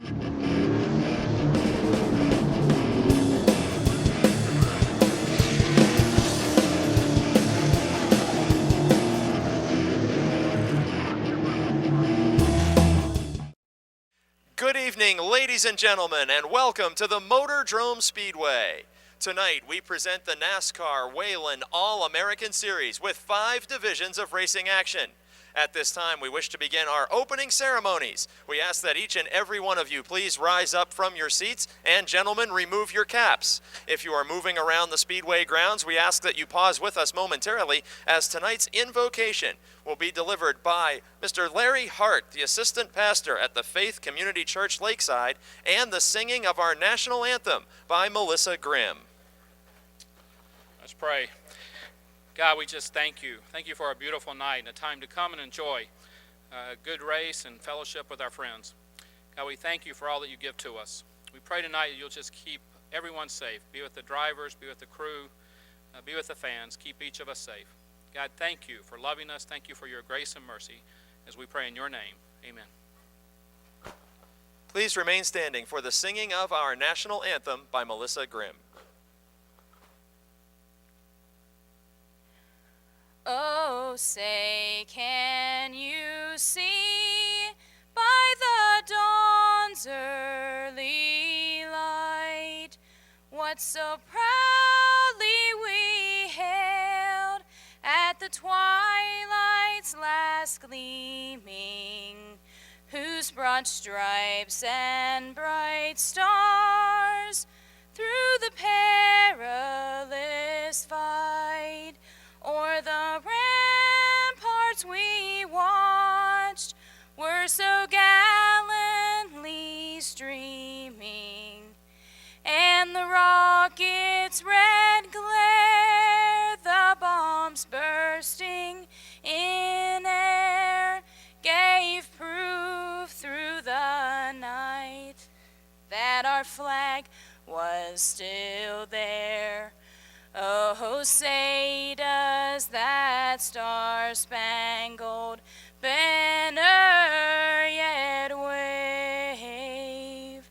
Good evening, ladies and gentlemen, and welcome to the Motordrome Speedway. Tonight, we present the NASCAR Whelen All-American Series with 5 divisions of racing action. At this time, we wish to begin our opening ceremonies. We ask that each and every one of you please rise up from your seats, and gentlemen, remove your caps. If you are moving around the Speedway grounds, we ask that you pause with us momentarily, as tonight's invocation will be delivered by Mr. Larry Hart, the assistant pastor at the Faith Community Church Lakeside, and the singing of our national anthem by Melissa Grimm. Let's pray. God, we just thank you. Thank you for a beautiful night and a time to come and enjoy a good race and fellowship with our friends. God, we thank you for all that you give to us. We pray tonight that you'll just keep everyone safe. Be with the drivers, be with the crew, be with the fans. Keep each of us safe. God, thank you for loving us. Thank you for your grace and mercy as we pray in your name. Amen. Please remain standing for the singing of our national anthem by Melissa Grimm. Oh, say, can you see by the dawn's early light what so proudly we hailed at the twilight's last gleaming, whose broad stripes and bright stars through the perilous fight o'er the ramparts we watched were so gallantly streaming, and the rocket's red glare, the bombs bursting in air, gave proof through the night that our flag was still there. Oh, say does that star-spangled banner yet wave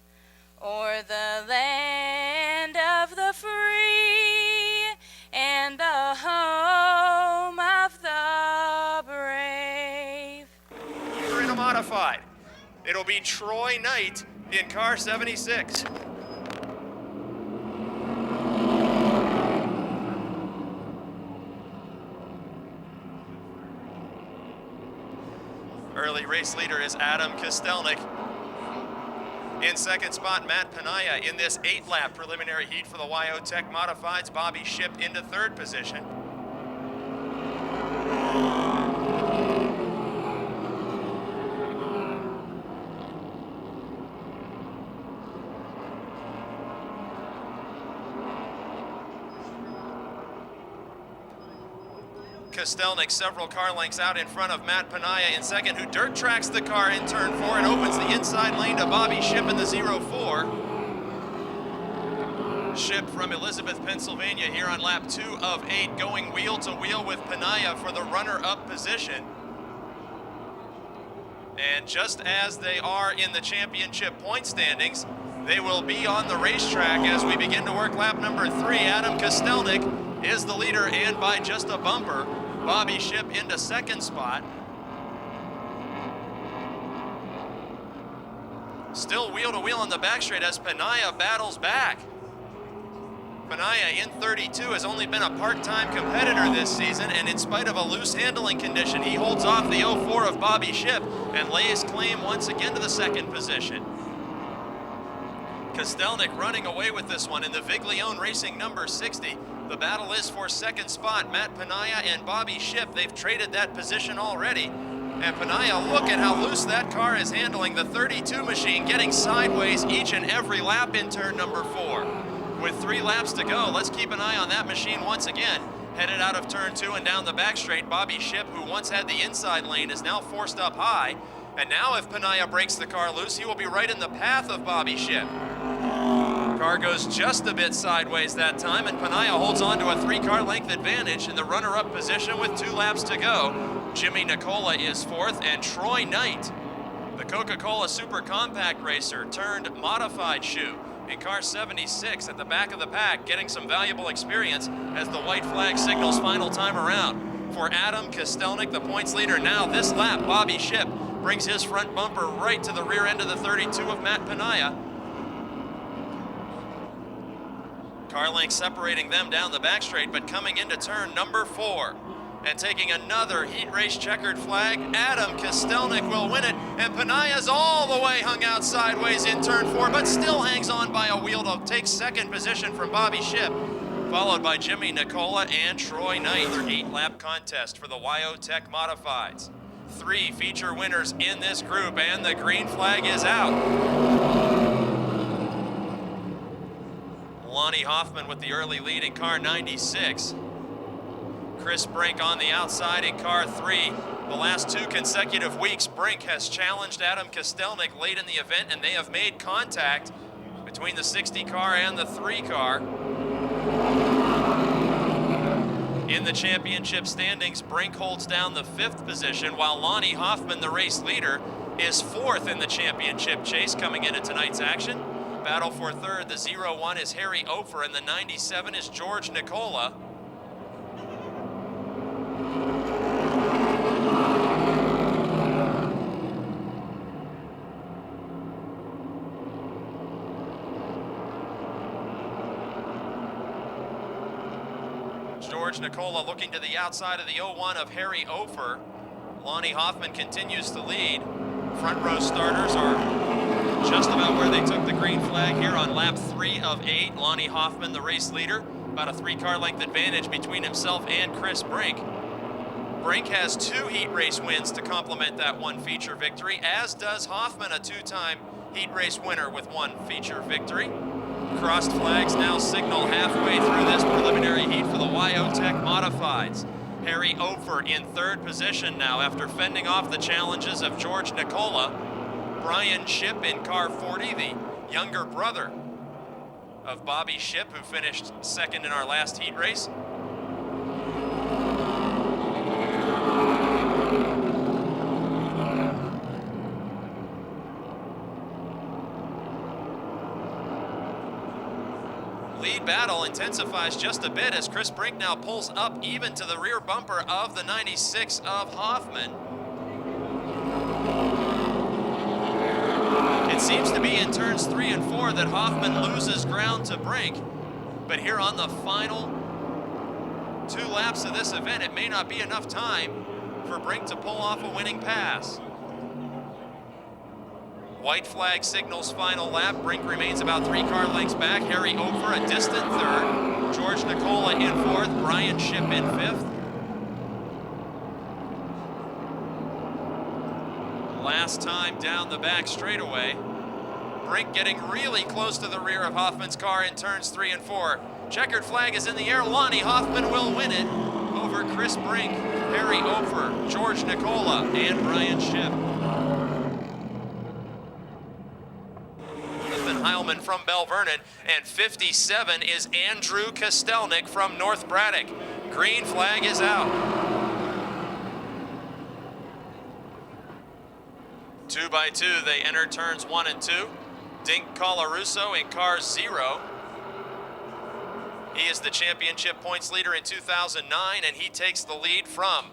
o'er the land of the free and the home of the brave. We're in a modified. It'll be Troy Knight in car 76. Early race leader is Adam Kostelnik. In second spot, Matt Panaya. In this 8-lap preliminary heat for the YO Tech Modifieds, Bobby Shipp into third position. Kostelnik several car lengths out in front of Matt Panaya in second, who dirt tracks the car in turn 4 and opens the inside lane to Bobby Shipp in the 0-4. Shipp from Elizabeth, Pennsylvania here on lap 2 of 8, going wheel to wheel with Panaya for the runner-up position. And just as they are in the championship point standings, they will be on the racetrack as we begin to work lap number 3. Adam Kostelnik is the leader, and by just a bumper. Bobby Shipp into second spot. Still wheel to wheel on the back straight as Panaya battles back. Panaya in 32 has only been a part-time competitor this season, and in spite of a loose handling condition, he holds off the 0-4 of Bobby Shipp and lays claim once again to the second position. Kostelnik running away with this one in the Viglione Racing number 60. The battle is for second spot. Matt Panaya and Bobby Shipp, they've traded that position already. And Panaya, look at how loose that car is handling the 32 machine, getting sideways each and every lap in turn number 4. With 3 laps to go, let's keep an eye on that machine once again. Headed out of turn 2 and down the back straight, Bobby Shipp, who once had the inside lane, is now forced up high. And now if Panaya breaks the car loose, he will be right in the path of Bobby Shipp. Car goes just a bit sideways that time, and Panaya holds on to a 3-car length advantage in the runner-up position with 2 laps to go. Jimmy Nicola is 4th, and Troy Knight The Coca-Cola Super Compact Racer turned modified shoe in car 76 at the back of the pack, getting some valuable experience as the white flag signals final time around. For Adam Kostelnik, the points leader now this lap, Bobby Shipp brings his front bumper right to the rear end of the 32 of Matt Penaya. Car length separating them down the back straight, but coming into turn number 4 and taking another heat race checkered flag, Adam Kostelnik will win it, and Penaya's all the way hung out sideways in turn 4, but still hangs on by a wheel to take second position from Bobby Shipp, followed by Jimmy Nicola and Troy Knight. Their 8-lap contest for the YO Tech Modifieds. 3 feature winners in this group, and the green flag is out. Lonnie Hoffman with the early lead in car 96. Chris Brink on the outside in car 3. The last 2 consecutive weeks, Brink has challenged Adam Kostelnik late in the event, and they have made contact between the 60 car and the 3 car. In the championship standings, Brink holds down the 5th position, while Lonnie Hoffman, the race leader, is 4th in the championship chase coming into tonight's action. Battle for 3rd, the 0-1 is Harry Ofer, and the 97 is George Nicola. George Nicola looking to the outside of the 0-1 of Harry Ofer. Lonnie Hoffman continues to lead. Front row starters are just about where they took the green flag here on lap 3 of 8. Lonnie Hoffman, the race leader, about a 3-car length advantage between himself and Chris Brink. Brink has 2 heat race wins to complement that 1 feature victory, as does Hoffman, a 2-time heat race winner with 1 feature victory. Crossed flags now signal halfway through this preliminary heat for the YO Tech Modifieds. Harry Ofer in 3rd position now after fending off the challenges of George Nicola. Brian Shipp in car 40, the younger brother of Bobby Shipp, who finished 2nd in our last heat race. Lead battle intensifies just a bit as Chris Brink now pulls up even to the rear bumper of the 96 of Hoffman. It seems to be in turns 3 and 4 that Hoffman loses ground to Brink, but here on the final 2 laps of this event, it may not be enough time for Brink to pull off a winning pass. White flag signals final lap. Brink remains about 3 car lengths back. Harry Ofer a distant 3rd. George Nicola in 4th. Brian Shipp in 5th. Last time down the back straightaway. Brink getting really close to the rear of Hoffman's car in turns 3 and 4. Checkered flag is in the air. Lonnie Hoffman will win it over Chris Brink, Harry Ofer, George Nicola, and Brian Shipp. Heilman from Bell Vernon, and 57 is Andrew Kostelnik from North Braddock. Green flag is out. 2 by 2 they enter turns 1 and 2. Dink Colarusso in car 0. He is the championship points leader in 2009, and he takes the lead from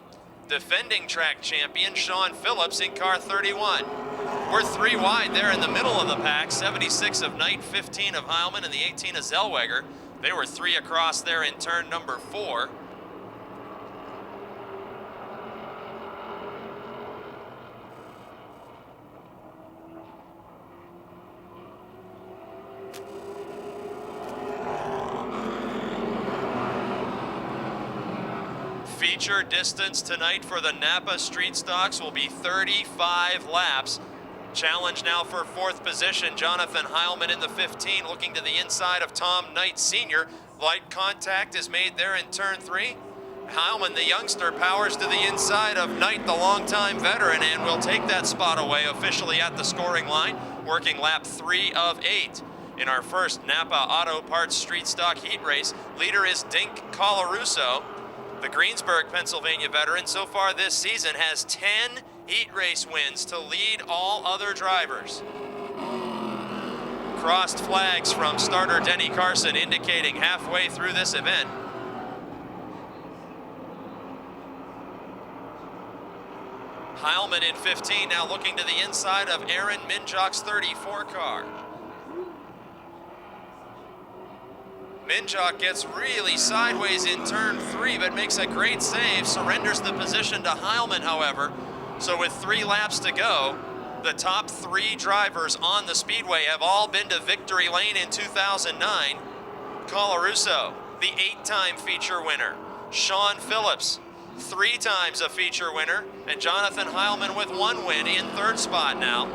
defending track champion Sean Phillips in car 31. We're 3 wide there in the middle of the pack. 76 of Knight, 15 of Heilman, and the 18 of Zellweger. They were 3 across there in turn number 4. Feature distance tonight for the Napa Street Stocks will be 35 laps. Challenge now for 4th position. Jonathan Heilman in the 15, looking to the inside of Tom Knight Sr. Light contact is made there in turn 3. Heilman, the youngster, powers to the inside of Knight, the longtime veteran, and will take that spot away officially at the scoring line, working lap 3 of 8. In our first Napa Auto Parts Street Stock Heat Race, leader is Dink Colarusso. The Greensburg, Pennsylvania veteran so far this season has 10 heat race wins to lead all other drivers. Crossed flags from starter Denny Carson indicating halfway through this event. Heilman in 15, now looking to the inside of Aaron Minjock's 34 car. Minjock gets really sideways in turn 3, but makes a great save, surrenders the position to Heilman, however. So with 3 laps to go, the top 3 drivers on the speedway have all been to victory lane in 2009. Colarusso, the 8-time feature winner. Sean Phillips, 3 times a feature winner, and Jonathan Heilman with 1 win in 3rd spot now.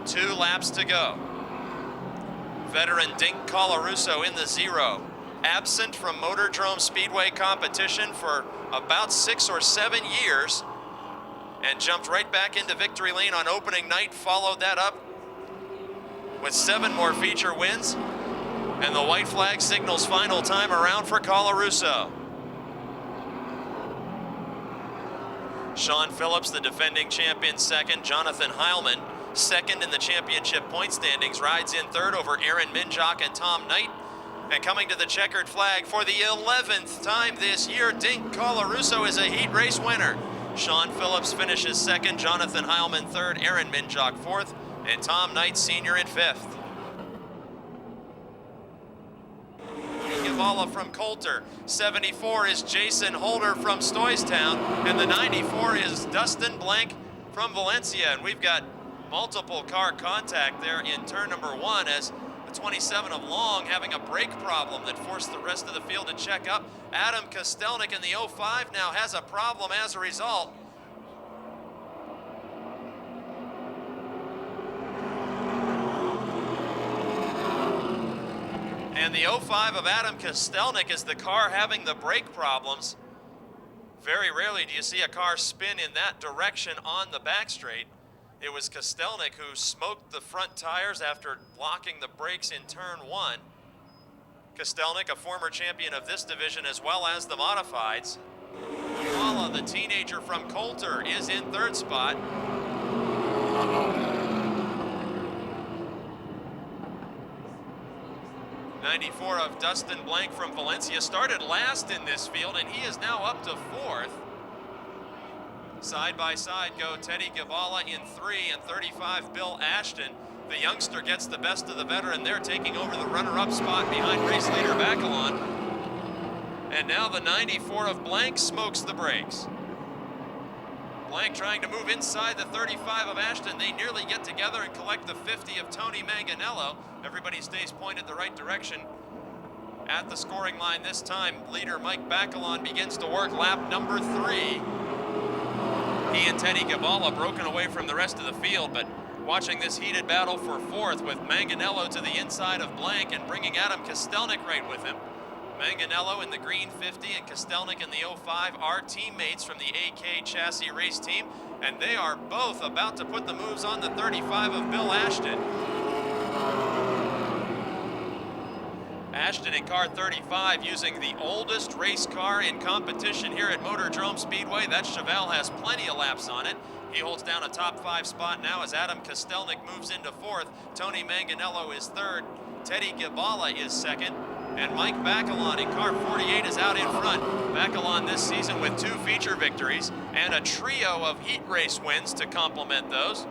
2 laps to go. Veteran Dink Colarusso in the 0, absent from Motordrome Speedway competition for about 6 or 7 years, and jumped right back into victory lane on opening night, followed that up with 7 more feature wins, and the white flag signals final time around for Colarusso. Sean Phillips, the defending champion, 2nd. Jonathan Heilman, 2nd in the championship point standings, rides in 3rd over Aaron Minjock and Tom Knight. And coming to the checkered flag for the 11th time this year, Dink Colarusso is a heat race winner. Sean Phillips finishes 2nd, Jonathan Heilman 3rd, Aaron Minjock 4th, and Tom Knight Sr. in 5th. Givala from Coulter, 74 is Jason Holder from Stoystown, and the 94 is Dustin Blank from Valencia. And we've got multiple car contact there in turn number 1 as the 27 of Long having a brake problem that forced the rest of the field to check up. Adam Kostelnik in the 05 now has a problem as a result. And the 05 of Adam Kostelnik is the car having the brake problems. Very rarely do you see a car spin in that direction on the back straight. It was Kostelnik who smoked the front tires after blocking the brakes in turn 1. Kostelnik, a former champion of this division as well as the modifieds. Givala, the teenager from Coulter, is in 3rd spot. '94 of Dustin Blank from Valencia started last in this field, and he is now up to 4th. Side by side go Teddy Givala in 3 and 35 Bill Ashton. The youngster gets the best of the veteran there, taking over the runner-up spot behind race leader Bacalon. And now the 94 of Blank smokes the brakes. Blank trying to move inside the 35 of Ashton. They nearly get together and collect the 50 of Tony Manganello. Everybody stays pointed the right direction. At the scoring line this time, leader Mike Bacalon begins to work lap number 3. He and Teddy Givala broken away from the rest of the field, but watching this heated battle for 4th with Manganello to the inside of Blank and bringing Adam Kostelnik right with him. Manganello in the green 50 and Kostelnik in the 05 are teammates from the AK chassis race team, and they are both about to put the moves on the 35 of Bill Ashton. Ashton in car 35 using the oldest race car in competition here at Motordrome Speedway. That Chevelle has plenty of laps on it. He holds down a top 5 spot now as Adam Kostelnik moves into 4th. Tony Manganello is 3rd. Teddy Givala is 2nd. And Mike Bacalon in car 48 is out in front. Bacalon this season with 2 feature victories and a trio of heat race wins to complement those.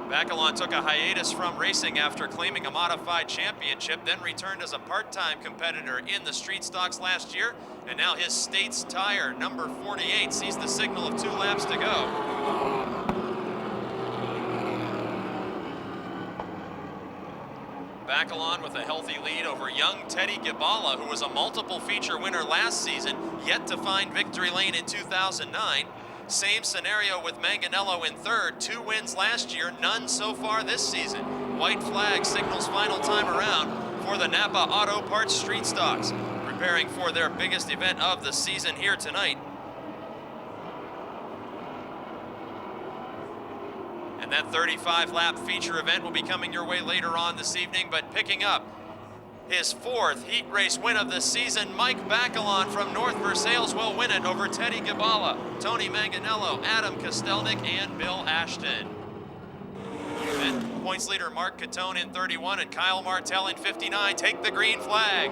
Bacalon took a hiatus from racing after claiming a modified championship, then returned as a part-time competitor in the street stocks last year, and now his States tire, number 48, sees the signal of 2 laps to go. Bacalon with a healthy lead over young Teddy Givala, who was a multiple feature winner last season, yet to find victory lane in 2009. Same scenario with Manganello in 3rd, 2 wins last year, none so far this season. White flag signals final time around for the Napa Auto Parts Street Stocks, preparing for their biggest event of the season here tonight. And that 35 lap feature event will be coming your way later on this evening, but picking up His fourth heat race win of the season. Mike Bacalon from North Versailles will win it over Teddy Gabala, Tony Manganello, Adam Kostelnik, and Bill Ashton. And points leader Mark Catone in 31 and Kyle Martell in 59 take the green flag.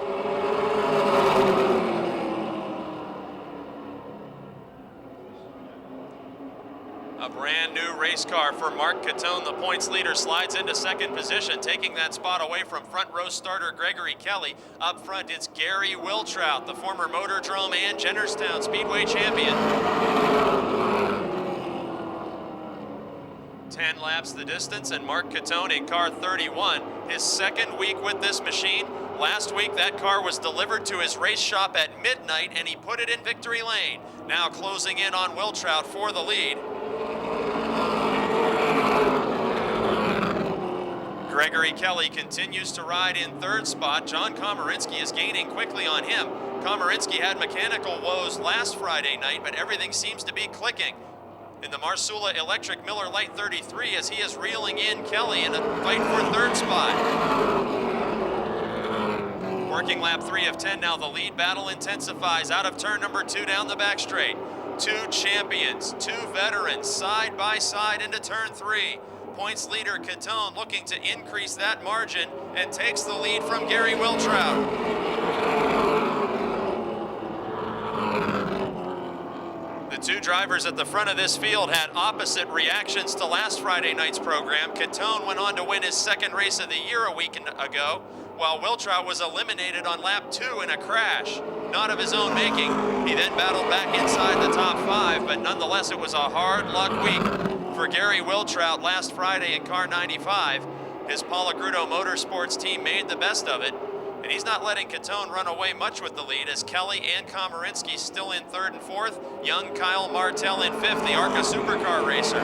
A brand new race car for Mark Catone. The points leader slides into second position, taking that spot away from front row starter Gregory Kelly. Up front, it's Gary Wiltrout, the former Motordrome and Jennerstown Speedway champion. 10 laps the distance, and Mark Catone in car 31. His second week with this machine. Last week, that car was delivered to his race shop at midnight, and he put it in victory lane. Now closing in on Wiltrout for the lead. Gregory Kelly continues to ride in third spot. John Komarinsky is gaining quickly on him. Komarinsky had mechanical woes last Friday night, but everything seems to be clicking in the Marsula Electric Miller Lite 33 as he is reeling in Kelly in a fight for third spot. Working lap 3 of 10 now. The lead battle intensifies out of turn number 2 down the back straight. Two champions, two veterans, side by side into turn 3. Points leader Catone looking to increase that margin and takes the lead from Gary Wiltrout. The two drivers at the front of this field had opposite reactions to last Friday night's program. Catone went on to win his second race of the year a week ago, while Wiltrout was eliminated on lap 2 in a crash, not of his own making. He then battled back inside the top 5, but nonetheless it was a hard luck week for Gary Wiltrout last Friday in car 95. His Palagrudo Motorsports team made the best of it, and he's not letting Catone run away much with the lead as Kelly and Komarinsky still in 3rd and 4th. Young Kyle Martell in 5th, the ARCA Supercar racer.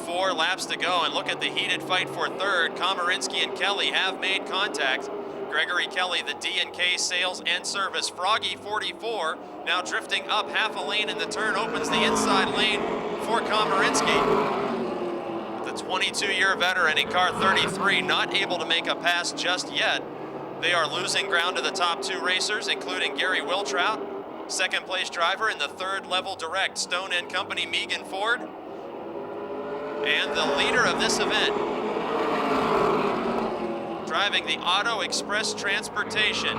4 laps to go, and look at the heated fight for 3rd. Komarinsky and Kelly have made contact. Gregory Kelly, the D&K Sales and Service Froggy 44, now drifting up half a lane, and the turn opens the inside lane for Komarinsky. The 22-year veteran in car 33 not able to make a pass just yet. They are losing ground to the top 2 racers, including Gary Wiltrout, second place driver in the 3rd level direct, Stone & Company Megan Ford, and the leader of this event, driving the Auto Express Transportation,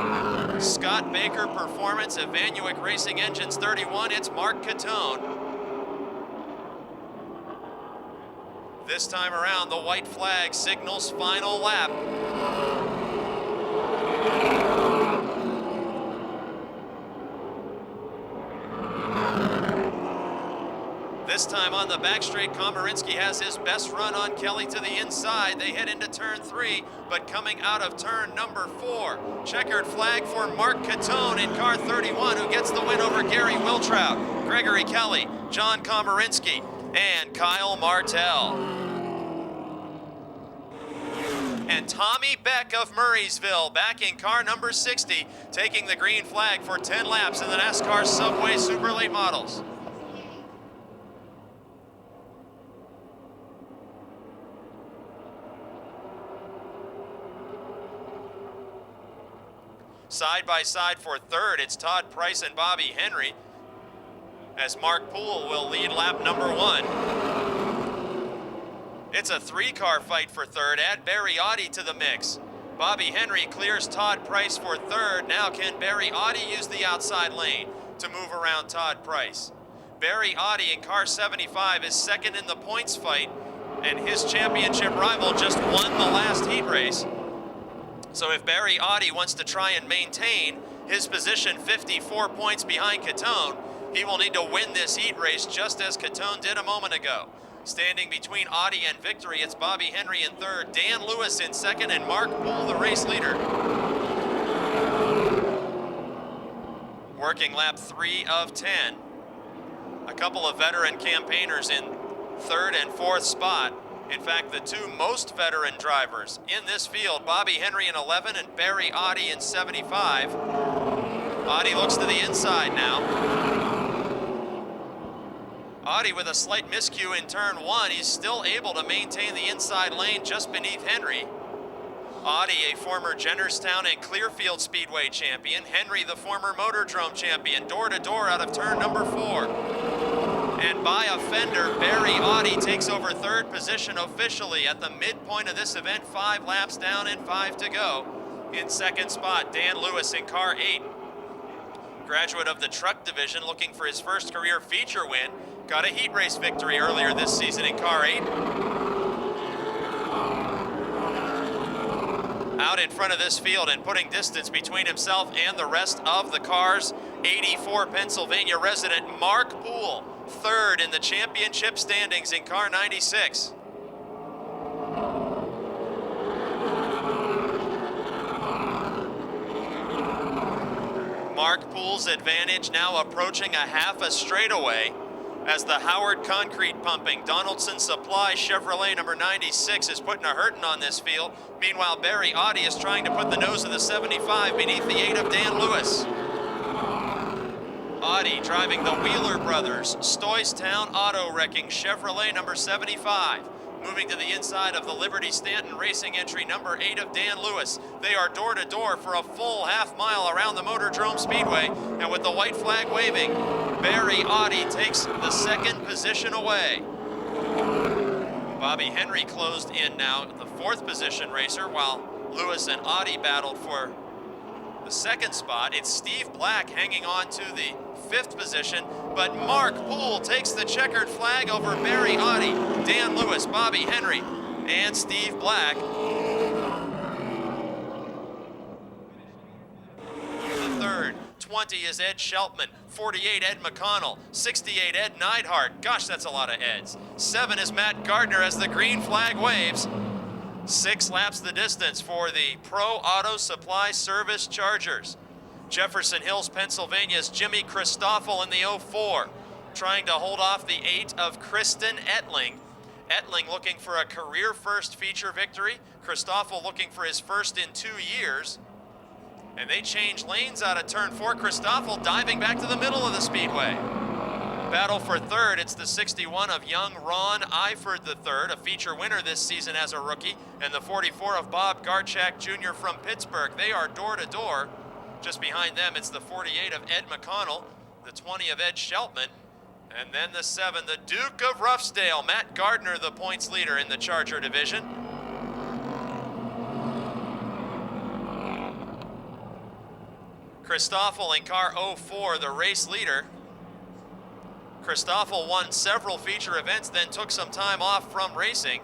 Scott Baker Performance, Evanuic Racing Engines 31, it's Mark Catone. This time around, the white flag signals final lap. This time on the back straight, Komarinsky has his best run on Kelly to the inside. They head into turn 3, but coming out of turn number 4. Checkered flag for Mark Catone in car 31, who gets the win over Gary Wiltrout, Gregory Kelly, John Komarinsky, and Kyle Martell. And Tommy Beck of Murraysville back in car number 60, taking the green flag for 10 laps in the NASCAR Subway Super Late Models. Side by side for 3rd, it's Todd Price and Bobby Henry, as Mark Poole will lead lap number 1. It's a 3-car fight for 3rd. Add Barry Audi to the mix. Bobby Henry clears Todd Price for 3rd. Now can Barry Audi use the outside lane to move around Todd Price? Barry Audi in car 75 is 2nd in the points fight, and his championship rival just won the last heat race. So if Barry Audi wants to try and maintain his position 54 points behind Catone, he will need to win this heat race just as Catone did a moment ago. Standing between Audi and victory, it's Bobby Henry in 3rd, Dan Lewis in 2nd, and Mark Poole, the race leader. Working lap 3 of 10. A couple of veteran campaigners in 3rd and 4th spot. In fact, the 2 most veteran drivers in this field, Bobby Henry in 11 and Barry Audi in 75. Audi looks to the inside now. Audi with a slight miscue in turn 1. He's still able to maintain the inside lane just beneath Henry. Audi, a former Jennerstown and Clearfield Speedway champion. Henry, the former Motordrome champion, door-to-door out of turn number 4. And by a fender, Barry Audi takes over third position officially at the midpoint of this event. 5 laps down and 5 to go. In second spot, Dan Lewis in car 8. Graduate of the truck division looking for his first career feature win. Got a heat race victory earlier this season in car 8. Out in front of this field and putting distance between himself and the rest of the cars, 84 Pennsylvania resident Mark Poole, third in the championship standings in car 96. Mark Poole's advantage now approaching a half a straightaway as the Howard Concrete Pumping Donaldson Supply Chevrolet number 96 is putting a hurting on this field. Meanwhile, Barry Audi is trying to put the nose of the 75 beneath the 8 of Dan Lewis. Audi driving the Wheeler Brothers Stoystown Auto Wrecking Chevrolet number 75. Moving to the inside of the Liberty Stanton Racing entry number 8 of Dan Lewis. They are door to door for a full half mile around the Motordrome Speedway, and with the white flag waving, Barry Audi takes the second position away. Bobby Henry closed in now, the 4th position racer, while Lewis and Audi battled for the second spot. It's Steve Black hanging on to the 5th position, but Mark Poole takes the checkered flag over Barry Audi, Dan Lewis, Bobby Henry, and Steve Black. The third, 20 is Ed Sheltman, 48 Ed McConnell, 68 Ed Neidhart. Gosh, that's a lot of Eds. 7 is Matt Gardner as the green flag waves. 6 laps the distance for the Pro Auto Supply Service Chargers. Jefferson Hills, Pennsylvania's Jimmy Christoffel in the 04, trying to hold off the 8 of Kristen Ettling. Ettling looking for a career first feature victory. Christoffel looking for his first in 2 years. And they change lanes out of turn 4. Christoffel diving back to the middle of the speedway. Battle for third, it's the 61 of young Ron Eifert III, a feature winner this season as a rookie, and the 44 of Bob Garchak Jr. from Pittsburgh. They are door to door. Just behind them, it's the 48 of Ed McConnell, the 20 of Ed Sheltman, and then the 7, the Duke of Ruffsdale, Matt Gardner, the points leader in the Charger division. Christoffel in car 04, the race leader. Christoffel won several feature events, then took some time off from racing.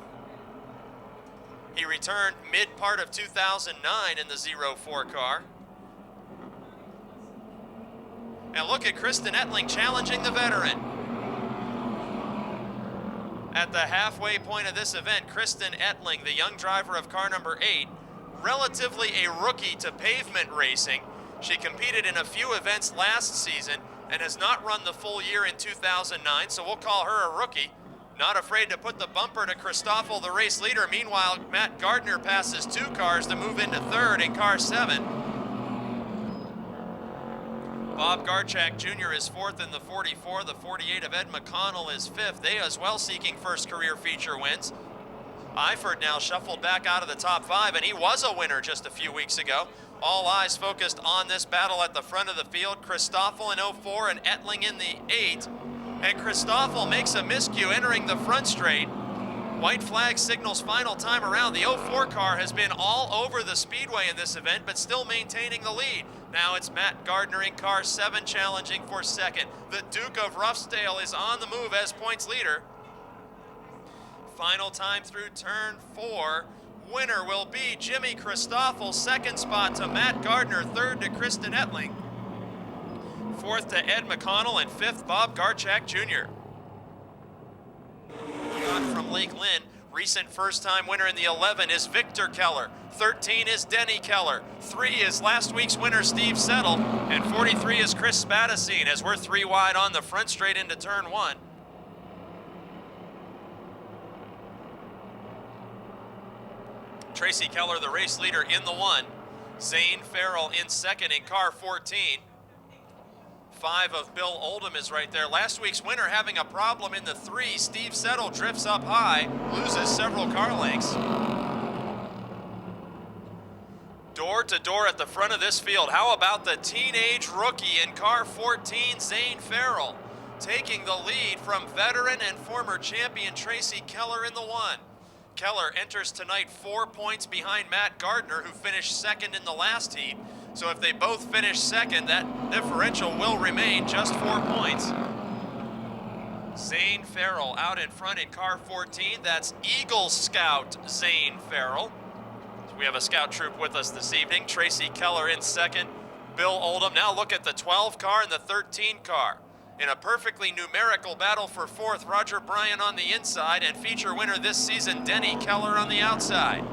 He returned mid-part of 2009 in the 04 car. And look at Kristen Ettling challenging the veteran. At the halfway point of this event, Kristen Ettling, the young driver of car number 8, relatively a rookie to pavement racing. She competed in a few events last season and has not run the full year in 2009, so we'll call her a rookie. Not afraid to put the bumper to Christoffel, the race leader. Meanwhile, Matt Gardner passes 2 cars to move into third in car 7. Bob Garchak Jr. is 4th in the 44. The 48 of Ed McConnell is 5th. They as well seeking first career feature wins. Eifert now shuffled back out of the top 5, and he was a winner just a few weeks ago. All eyes focused on this battle at the front of the field. Christoffel in 04 and Ettling in the 8. And Christoffel makes a miscue entering the front straight. White flag signals final time around. The 04 car has been all over the speedway in this event, but still maintaining the lead. Now it's Matt Gardner in car 7 challenging for second. The Duke of Ruffsdale is on the move as points leader. Final time through turn 4. Winner will be Jimmy Christoffel, second spot to Matt Gardner, third to Kristen Ettling, 4th to Ed McConnell, and 5th Bob Garchak Jr. From Lake Lynn, recent first-time winner in the 11 is Victor Keller, 13 is Denny Keller, 3 is last week's winner Steve Settle, and 43 is Chris Spadacine as we're 3 wide on the front straight into turn 1. Tracy Keller, the race leader, in the 1. Zane Farrell in second in car 14. 5 of Bill Oldham is right there. Last week's winner having a problem in the 3. Steve Settle drifts up high, loses several car lengths. Door to door at the front of this field. How about the teenage rookie in car 14, Zane Farrell, taking the lead from veteran and former champion Tracy Keller in the 1. Keller enters tonight 4 points behind Matt Gardner, who finished second in the last heat. So if they both finish second, that differential will remain just 4 points. Zane Farrell out in front in car 14. That's Eagle Scout Zane Farrell. So we have a scout troop with us this evening. Tracy Keller in second, Bill Oldham. Now look at the 12 car and the 13 car. In a perfectly numerical battle for 4th, Roger Bryan on the inside, and feature winner this season, Denny Keller on the outside.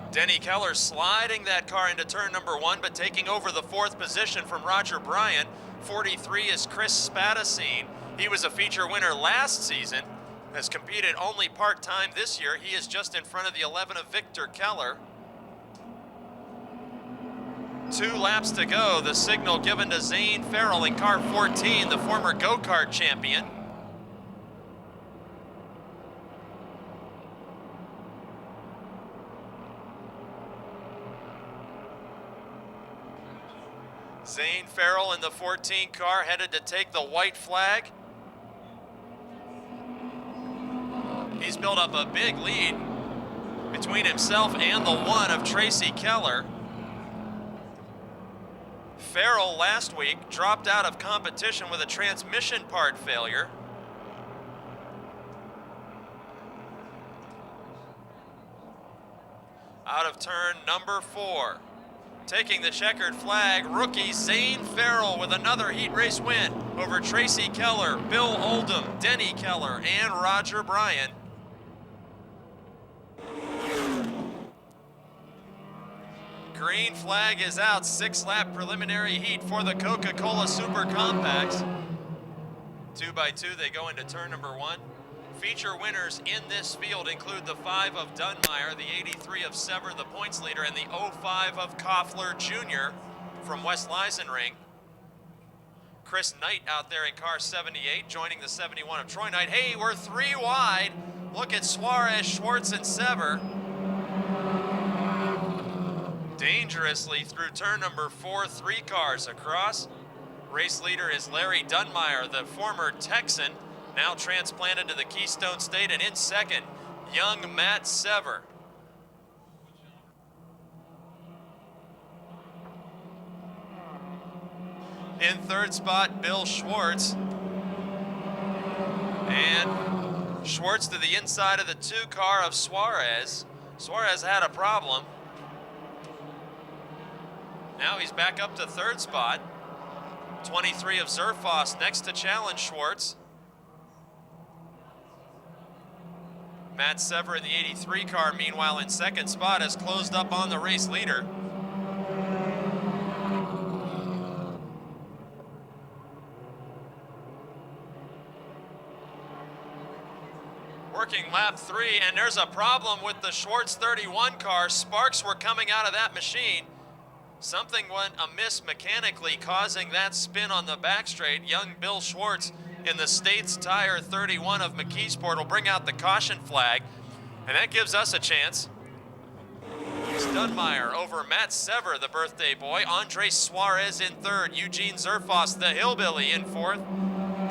Denny Keller sliding that car into turn number 1, but taking over the 4th position from Roger Bryan. 43 is Chris Spadacine. He was a feature winner last season, has competed only part-time this year. He is just in front of the 11 of Victor Keller. 2 laps to go. The signal given to Zane Farrell in car 14, the former go-kart champion. Zane Farrell in the 14 car headed to take the white flag. He's built up a big lead between himself and the 1 of Tracy Keller. Farrell last week dropped out of competition with a transmission part failure. Out of turn number 4. Taking the checkered flag, rookie Zane Farrell with another heat race win over Tracy Keller, Bill Oldham, Denny Keller, and Roger Bryan. Green flag is out. 6-lap preliminary heat for the Coca-Cola Super Compacts. 2 by 2, they go into turn number 1. Feature winners in this field include the 5 of Dunmire, the 83 of Sever, the points leader, and the 05 of Koffler Jr. from West Leisenring. Chris Knight out there in car 78, joining the 71 of Troy Knight. Hey, we're 3 wide. Look at Suarez, Schwartz, and Sever. Dangerously through turn number 4, 3 cars across. Race leader is Larry Dunmire, the former Texan, now transplanted to the Keystone State, and in second, young Matt Sever. In third spot, Bill Schwartz. And Schwartz to the inside of the 2 car of Suarez. Suarez had a problem. Now he's back up to 3rd spot. 23 of Zerfoss next to challenge Schwartz. Matt Sever in the 83 car, meanwhile, in 2nd spot, has closed up on the race leader. Working lap 3, and there's a problem with the Schwartz 31 car. Sparks were coming out of that machine. Something went amiss mechanically, causing that spin on the back straight. Young Bill Schwartz in the States Tire 31 of McKeesport will bring out the caution flag, and that gives us a chance. It's Dunmire over Matt Sever, the birthday boy. Andre Suarez in 3rd. Eugene Zerfoss, the hillbilly, in 4th.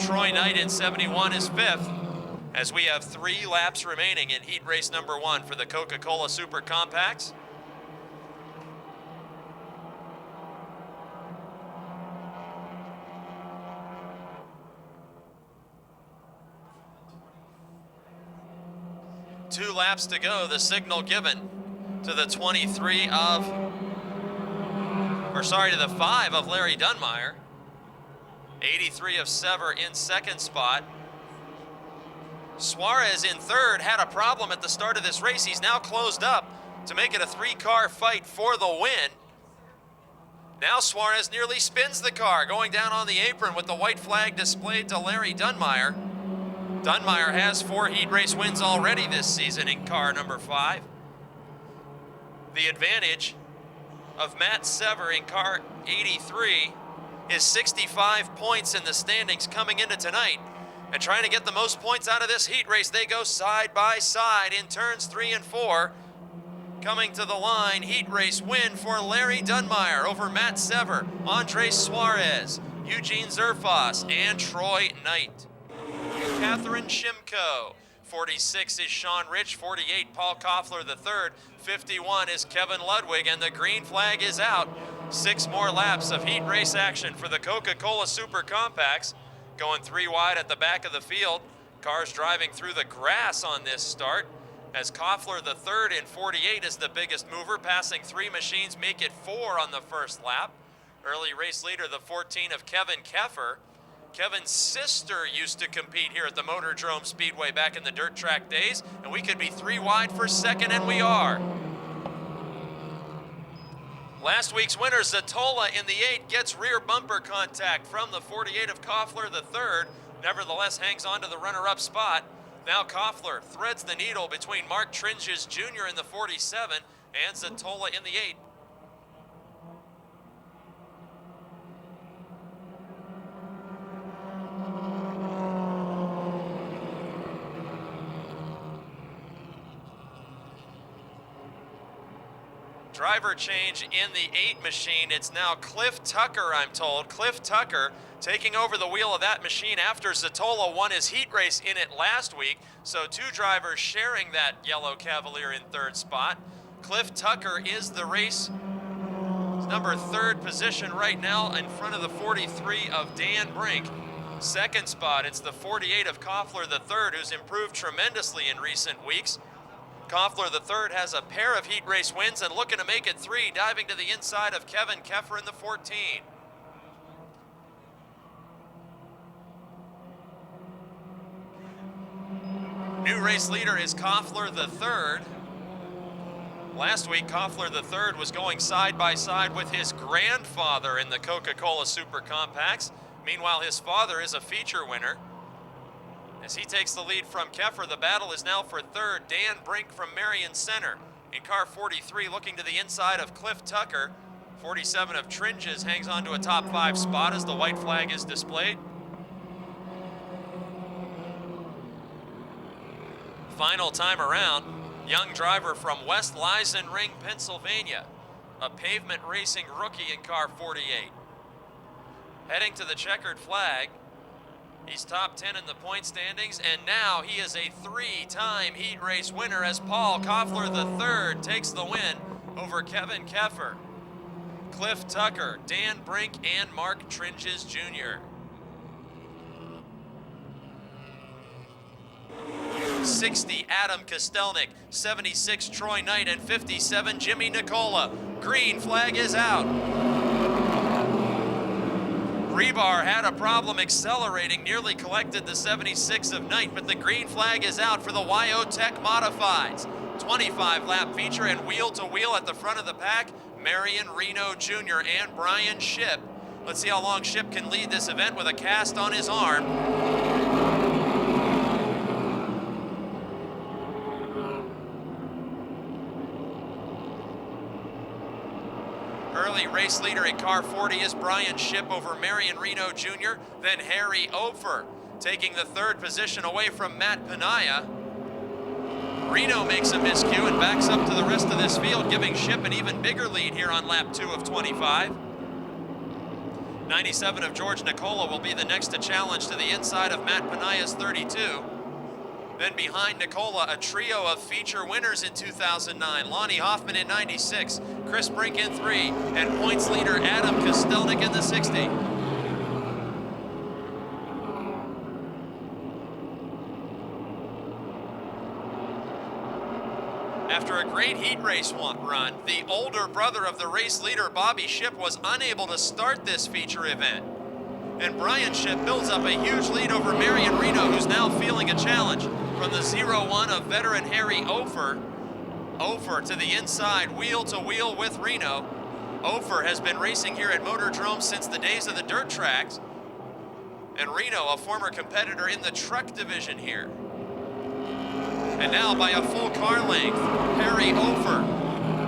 Troy Knight in 71 is 5th. As we have 3 laps remaining in heat race number 1 for the Coca-Cola Super Compacts. Two laps to go, the signal given to the 23 of, to the 5 of Larry Dunmire. 83 of Sever in 2nd spot. Suarez in 3rd had a problem at the start of this race. He's now closed up to make it a 3-car fight for the win. Now Suarez nearly spins the car, going down on the apron with the white flag displayed to Larry Dunmire. Dunmire has 4 heat race wins already this season in car number 5. The advantage of Matt Sever in car 83 is 65 points in the standings coming into tonight. And trying to get the most points out of this heat race, they go side by side in turns 3 and 4. Coming to the line, heat race win for Larry Dunmeyer over Matt Sever, Andre Suarez, Eugene Zerfoss, and Troy Knight. Catherine Shimko. 46 is Sean Rich, 48 Paul Koffler III, 51 is Kevin Ludwig, and the green flag is out. 6 more laps of heat race action for the Coca-Cola Super Compacts. Going 3 wide at the back of the field. Cars driving through the grass on this start, as Koffler III in 48 is the biggest mover, passing 3 machines, make it 4 on the first lap. Early race leader, the 14 of Kevin Keffer. Kevin's sister used to compete here at the Motordrome Speedway back in the dirt track days, and we could be 3 wide for second, and we are. Last week's winner, Zatola in the 8, gets rear bumper contact from the 48 of Koffler III, nevertheless hangs on to the runner-up spot. Now Koffler threads the needle between Mark Tringes Jr. in the 47 and Zatola in the 8. Driver change in the 8 machine. It's now Cliff Tucker, I'm told. Cliff Tucker taking over the wheel of that machine after Zatola won his heat race in it last week. So 2 drivers sharing that yellow Cavalier in 3rd spot. Cliff Tucker is the race number 3rd position right now in front of the 43 of Dan Brink. 2nd spot, it's the 48 of Koffler III, who's improved tremendously in recent weeks. Koffler III has a pair of heat race wins and looking to make it 3, diving to the inside of Kevin Keffer in the 14. New race leader is Koffler III. Last week, Koffler III was going side by side with his grandfather in the Coca-Cola Super Compacts. Meanwhile, his father is a feature winner. As he takes the lead from Keffer, the battle is now for 3rd. Dan Brink from Marion Center. In car 43, looking to the inside of Cliff Tucker. 47 of Tringes hangs on to a top 5 spot as the white flag is displayed. Final time around, young driver from West Ring, Pennsylvania. A pavement racing rookie in car 48. Heading to the checkered flag. He's top 10 in the point standings, and now he is a 3-time heat race winner as Paul Koffler III takes the win over Kevin Keffer, Cliff Tucker, Dan Brink, and Mark Tringes Jr. 60, Adam Kostelnik, 76, Troy Knight, and 57, Jimmy Nicola. Green flag is out. Rebar had a problem accelerating, nearly collected the 76 of Knight, but the green flag is out for the YO Tech Modifieds. 25-lap feature and wheel-to-wheel at the front of the pack, Marion Reno Jr. and Brian Shipp. Let's see how long Shipp can lead this event with a cast on his arm. Early race leader in car 40 is Brian Shipp over Marion Reno Jr., then Harry Ofer, taking the 3rd position away from Matt Panaya. Reno makes a miscue and backs up to the rest of this field, giving Shipp an even bigger lead here on lap 2 of 25. 97 of George Nicola will be the next to challenge to the inside of Matt Panaya's 32. Then behind Nicola, a trio of feature winners in 2009. Lonnie Hoffman in 96, Chris Brink in 3, and points leader Adam Kostelnik in the 60. After a great heat race run, the older brother of the race leader, Bobby Shipp, was unable to start this feature event. And Brian Shipp builds up a huge lead over Marion Reno, who's now feeling a challenge from the 0-1 of veteran Harry Ofer. Ofer to the inside, wheel-to-wheel with Reno. Ofer has been racing here at Motordrome since the days of the dirt tracks. And Reno, a former competitor in the truck division here. And now by a full car length, Harry Ofer.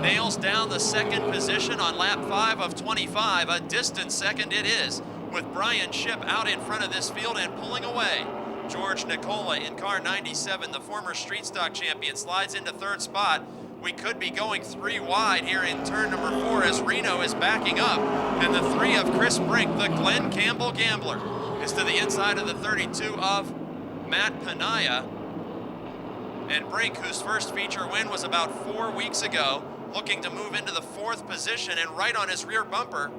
nails down the second position on lap 5 of 25. A distant second it is, with Brian Shipp out in front of this field and pulling away. George Nicola in car 97, the former street stock champion, slides into third spot. We could be going 3 wide here in turn number 4 as Reno is backing up. And the 3 of Chris Brink, the Glenn Campbell Gambler, is to the inside of the 32 of Matt Panaya. And Brink, whose first feature win was about 4 weeks ago, looking to move into the 4th position, and right on his rear bumper,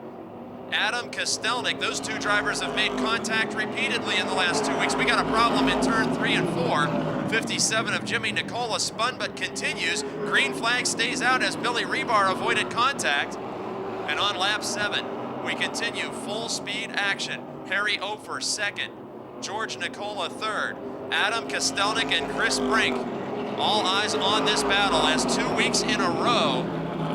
Adam Kostelnik. Those 2 drivers have made contact repeatedly in the last 2 weeks. We got a problem in turn 3 and 4. 57 of Jimmy Nicola spun but continues. Green flag stays out as Billy Rebar avoided contact. And on lap 7, we continue full speed action. Harry Ofer second, George Nicola third, Adam Kostelnik and Chris Brink. All eyes on this battle as 2 weeks in a row,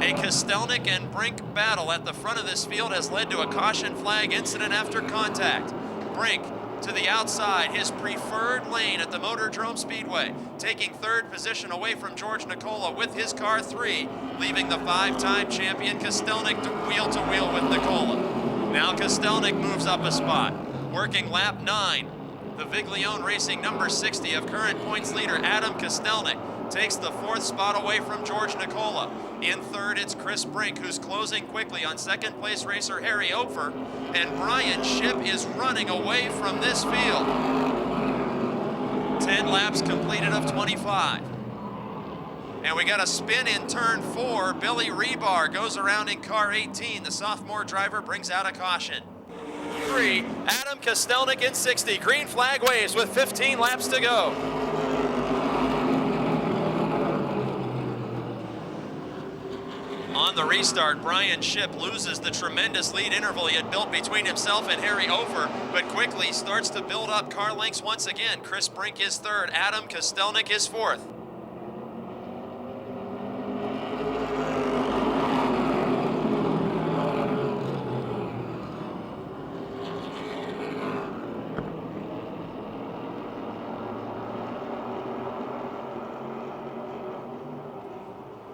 a Kostelnik and Brink battle at the front of this field has led to a caution flag incident after contact. Brink to the outside, his preferred lane at the Motordrome Speedway, taking 3rd position away from George Nicola with his car 3, leaving the 5-time champion Kostelnik wheel to wheel with Nicola. Now Kostelnik moves up a spot, working lap 9. The Viglione Racing number 60 of current points leader Adam Kostelnik takes the 4th spot away from George Nicola. In 3rd, it's Chris Brink, who's closing quickly on 2nd place racer Harry Ofer, and Brian Shipp is running away from this field. 10 laps completed of 25. And we got a spin in turn 4. Billy Rebar goes around in car 18. The sophomore driver brings out a caution. 3, Adam Kostelnik in 60. Green flag waves with 15 laps to go. On the restart, Brian Shipp loses the tremendous lead interval he had built between himself and Harry Ofer, but quickly starts to build up car lengths once again. Chris Brink is 3rd, Adam Kostelnik is 4th.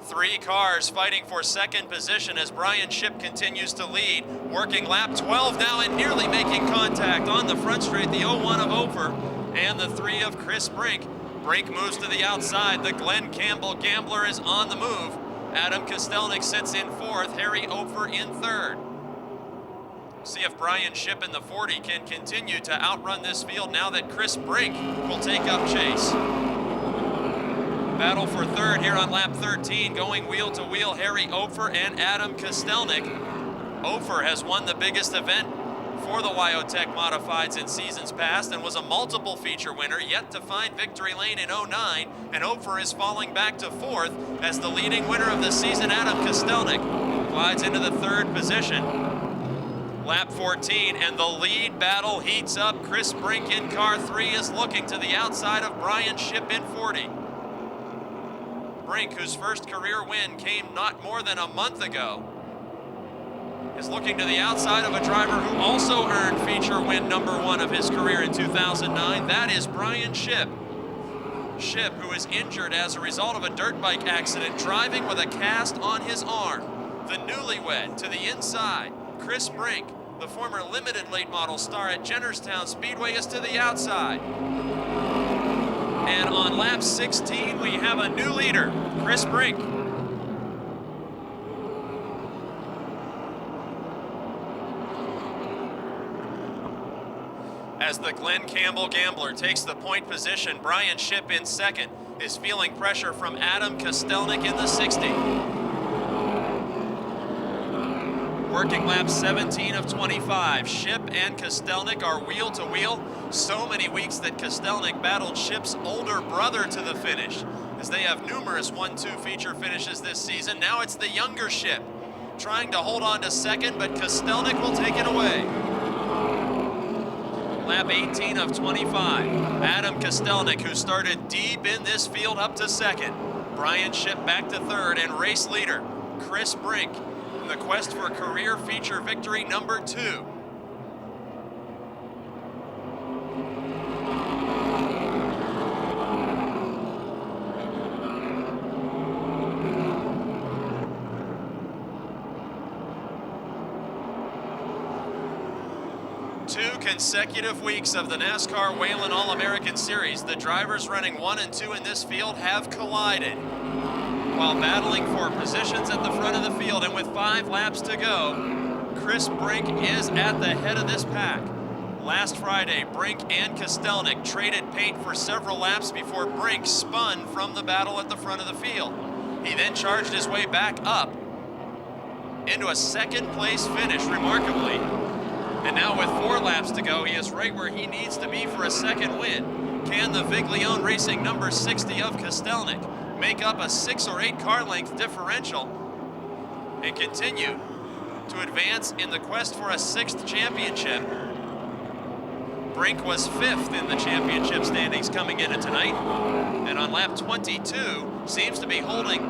Three cars fighting for 2nd position as Brian Shipp continues to lead, working lap 12 now and nearly making contact on the front straight, the 01 of Ofer and the 3 of Chris Brink. Brink moves to the outside, the Glenn Campbell Gambler is on the move. Adam Kostelnik sits in 4th, Harry Ofer in 3rd. See if Brian Shipp in the 40 can continue to outrun this field now that Chris Brink will take up chase. Battle for 3rd here on lap 13, going wheel to wheel, Harry Ofer and Adam Kostelnik. Ofer has won the biggest event for the Wyotech Modifieds in seasons past and was a multiple feature winner, yet to find victory lane in 09, and Ofer is falling back to 4th as the leading winner of the season, Adam Kostelnik, glides into the 3rd position. Lap 14, and the lead battle heats up. Chris Brink in car 3 is looking to the outside of Brian Shipp in 40. Brink, whose first career win came not more than a month ago, is looking to the outside of a driver who also earned feature win number 1 of his career in 2009. That is Brian Shipp. Shipp, who is injured as a result of a dirt bike accident, driving with a cast on his arm. The newlywed to the inside, Chris Brink, the former limited late model star at Jennerstown Speedway, is to the outside. And on lap 16, we have a new leader, Chris Brink. As the Glenn Campbell Gambler takes the point position, Brian Shipp in 2nd is feeling pressure from Adam Kostelnik in the 60. Working lap 17 of 25, Shipp and Kostelnik are wheel to wheel. So many weeks that Kostelnik battled Shipp's older brother to the finish, as they have numerous 1-2 feature finishes this season. Now it's the younger Shipp trying to hold on to 2nd, but Kostelnik will take it away. Lap 18 of 25, Adam Kostelnik, who started deep in this field, up to 2nd. Brian Shipp back to 3rd, and race leader Chris Brink in the quest for career feature victory number 2. 2 consecutive weeks of the NASCAR Whelen All-American Series, the drivers running 1 and 2 in this field have collided while battling for positions at the front of the field. And with 5 laps to go, Chris Brink is at the head of this pack. Last Friday, Brink and Kostelnik traded paint for several laps before Brink spun from the battle at the front of the field. He then charged his way back up into a second place finish, remarkably. And now with 4 laps to go, he is right where he needs to be for a second win. Can the Viglione Racing number 60 of Kostelnik make up a 6 or 8 car length differential and continue to advance in the quest for a 6th championship? Brink was 5th in the championship standings coming into tonight, and on lap 22 seems to be holding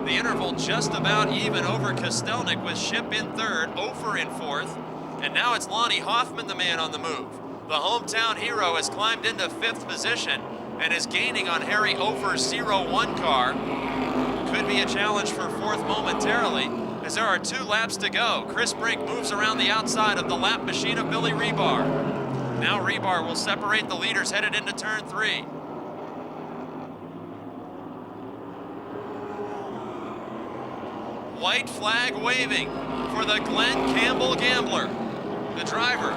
the interval just about even over Kostelnik, with Ship in 3rd, Ofer in 4th, and now it's Lonnie Hoffman, the man on the move. The hometown hero has climbed into 5th position and is gaining on Harry Ofer's 0-1 car. Could be a challenge for 4th momentarily, as there are 2 laps to go. Chris Brink moves around the outside of the lap machine of Billy Rebar. Now Rebar will separate the leaders headed into turn 3. White flag waving for the Glenn Campbell Gambler, the driver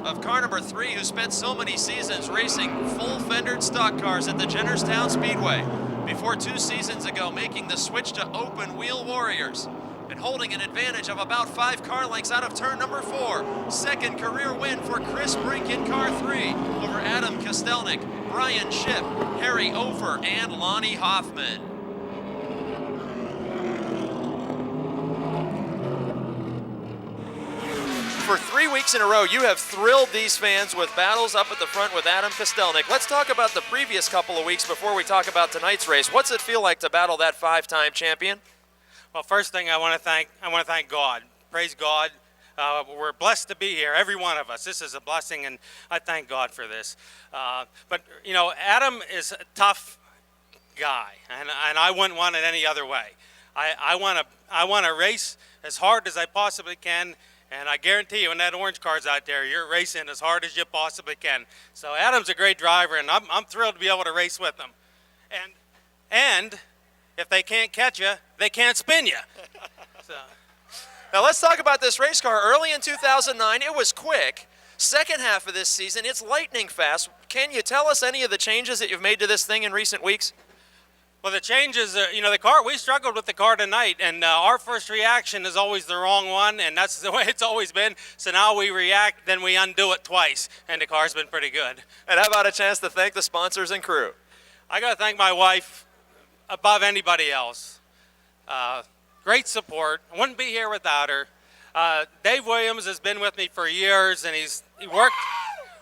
of car number 3, who spent so many seasons racing full-fendered stock cars at the Jennerstown Speedway before 2 seasons ago making the switch to open-wheel Warriors and holding an advantage of about 5 car lengths out of turn number 4. Second career win for Chris Brink in car 3 over Adam Kostelnik, Brian Ship, Harry Ofer, and Lonnie Hoffman. For 3 weeks in a row, you have thrilled these fans with battles up at the front with Adam Kostelnik. Let's talk about the previous couple of weeks before we talk about tonight's race. What's it feel like to battle that 5-time champion? Well, first thing I want to thank God. Praise God. We're blessed to be here, every one of us. This is a blessing, and I thank God for this. But you know, Adam is a tough guy, and I wouldn't want it any other way. I want to race as hard as I possibly can. And I guarantee you, when that orange car's out there, you're racing as hard as you possibly can. So Adam's a great driver, and I'm thrilled to be able to race with him. And if they can't catch you, they can't spin you. So. Now let's talk about this race car. Early in 2009, it was quick. Second half of this season, it's lightning fast. Can you tell us any of the changes that you've made to this thing in recent weeks? Well, the changes, you know, the car, we struggled with the car tonight, and our first reaction is always the wrong one, and that's the way it's always been. So now we react, then we undo it twice, and the car's been pretty good. And how about a chance to thank the sponsors and crew? I got to thank my wife above anybody else. Great support. I wouldn't be here without her. Dave Williams has been with me for years, and he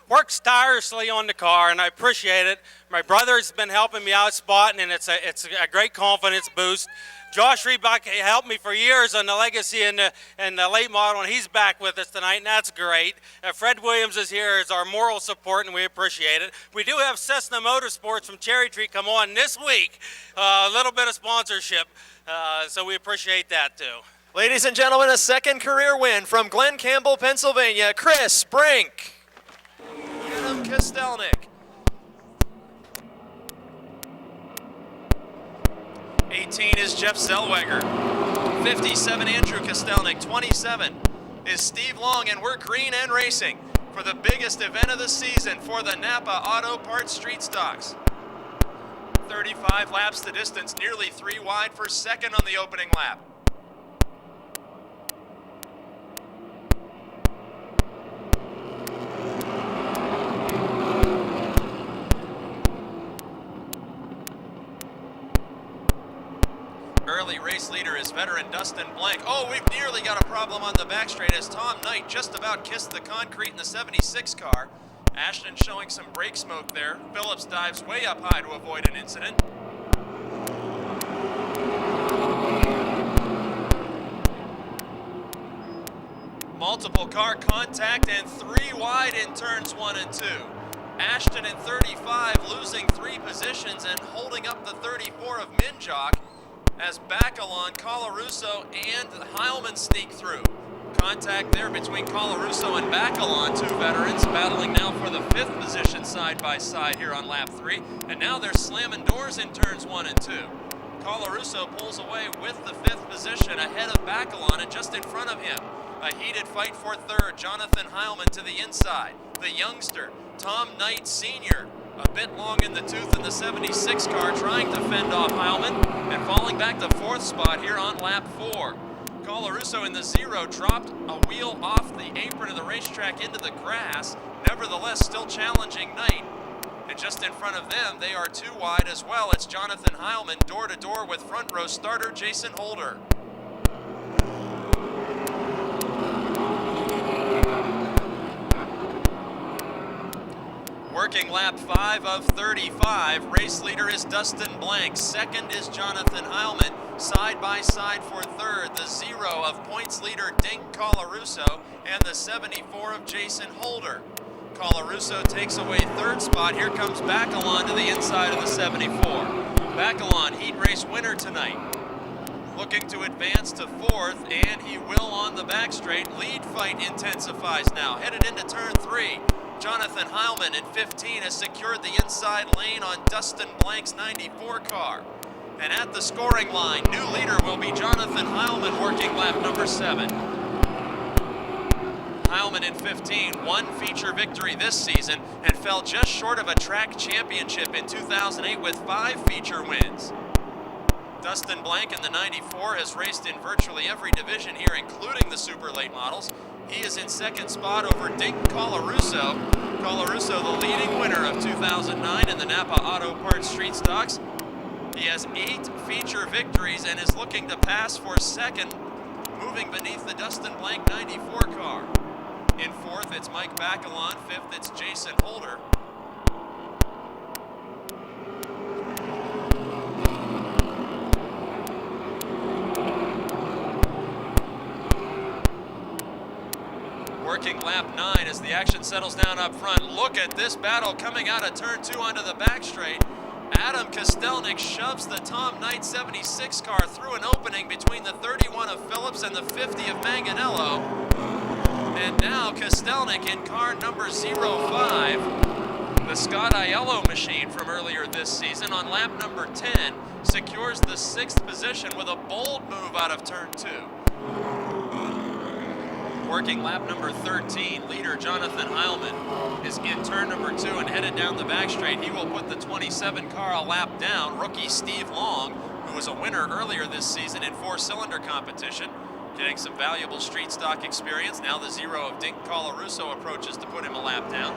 works tirelessly on the car, and I appreciate it. My brother's been helping me out spotting, and it's a great confidence boost. Josh Reebok helped me for years on the Legacy and the late model, and he's back with us tonight, and that's great. Fred Williams is here as our moral support, and we appreciate it. We do have Cessna Motorsports from Cherry Tree come on this week, a little bit of sponsorship, so we appreciate that too. Ladies and gentlemen, a second career win from Glen Campbell, Pennsylvania, Chris Brink. Adam Kostelnik. 18 is Jeff Zellweger. 57, Andrew Kostelnik. 27 is Steve Long, and we're green and racing for the biggest event of the season for the Napa Auto Parts Street Stocks. 35 laps the distance, nearly 3 wide for second on the opening lap. Early race leader is veteran Dustin Blank. Oh, we've nearly got a problem on the back straight as Tom Knight just about kissed the concrete in the 76 car. Ashton showing some brake smoke there. Phillips dives way up high to avoid an incident. Multiple car contact and 3 wide in turns 1 and 2. Ashton in 35 losing 3 positions and holding up the 34 of Minjock as Bacalon, Colarusso, and Heilman sneak through. contact there between Colarusso and Bacalon, two veterans battling now for the 5th position side by side here on lap 3. And now they're slamming doors in turns 1 and 2. Colarusso pulls away with the 5th position ahead of Bacalon, and just in front of him, a heated fight for 3rd. Jonathan Heilman to the inside. The youngster, Tom Knight Sr., a bit long in the tooth in the 76 car, trying to fend off Heilman and falling back to 4th spot here on lap 4. Colarusso in the 0 dropped a wheel off the apron of the racetrack into the grass, nevertheless still challenging Knight. And just in front of them, they are 2 wide as well. It's Jonathan Heilman door to door with front row starter Jason Holder. Working lap 5 of 35, race leader is Dustin Blank. 2nd is Jonathan Heilman. Side by side for 3rd, the 0 of points leader Dink Colarusso and the 74 of Jason Holder. Colarusso takes away 3rd spot. Here comes Bacalon to the inside of the 74. Bacalon, heat race winner tonight. Looking to advance to 4th, and he will on the back straight. Lead fight intensifies now. Headed into turn 3. Jonathan Heilman in 15 has secured the inside lane on Dustin Blank's 94 car. And at the scoring line, new leader will be Jonathan Heilman working lap number 7. Heilman in 15 won feature victory this season and fell just short of a track championship in 2008 with 5 feature wins. Dustin Blank in the 94 has raced in virtually every division here, including the super late models. He is in 2nd spot over Dink Colarusso. Colarusso, the leading winner of 2009 in the Napa Auto Parts Street Stocks. He has 8 feature victories and is looking to pass for 2nd, moving beneath the Dustin Blank 94 car. In 4th, it's Mike Bacalon. 5th, it's Jason Holder. Working lap 9 as the action settles down up front. Look at this battle coming out of turn 2 onto the back straight. Adam Kostelnik shoves the Tom Knight 76 car through an opening between the 31 of Phillips and the 50 of Manganello. And now Kostelnik in car number 05, the Scott Aiello machine from earlier this season, on lap number 10, secures the 6th position with a bold move out of turn 2. Working lap number 13, leader Jonathan Heilman is in turn number 2 and headed down the back straight. He will put the 27 car a lap down. Rookie Steve Long, who was a winner earlier this season in 4-cylinder competition, getting some valuable street stock experience. Now the 0 of Dink Colarusso approaches to put him a lap down.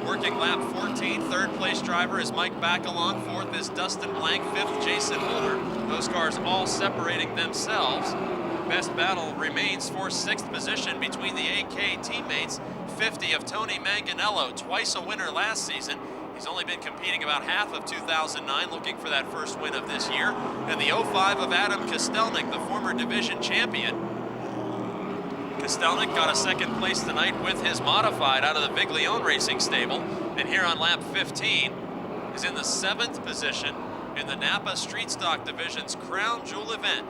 Working lap 14, 3rd place driver is Mike Bacalon. 4th is Dustin Blank. 5th, Jason Holder. Those cars all separating themselves. Best battle remains for 6th position between the AK teammates. 50 of Tony Manganello, twice a winner last season. He's only been competing about half of 2009, looking for that first win of this year. And the 05 of Adam Kostelnik, the former division champion. Kostelnik got a 2nd place tonight with his modified out of the Viglione Racing stable. And here on lap 15 is in the 7th position in the Napa Street Stock Division's Crown Jewel event.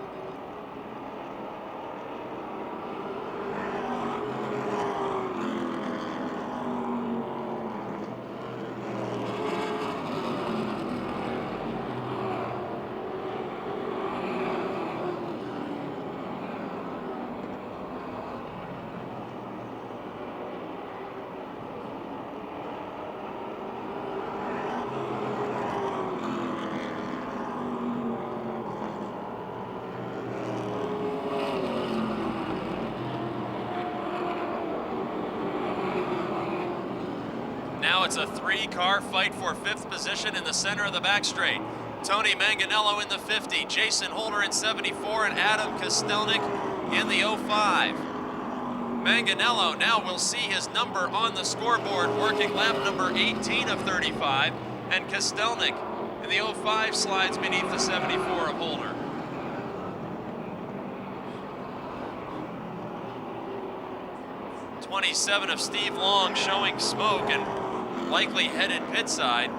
Now it's a 3-car fight for 5th position in the center of the back straight. Tony Manganello in the 50, Jason Holder in 74, and Adam Kostelnik in the 05. Manganello now will see his number on the scoreboard, working lap number 18 of 35, and Kostelnik in the 05 slides beneath the 74 of Holder. '27 of Steve Long showing smoke and likely headed pit side.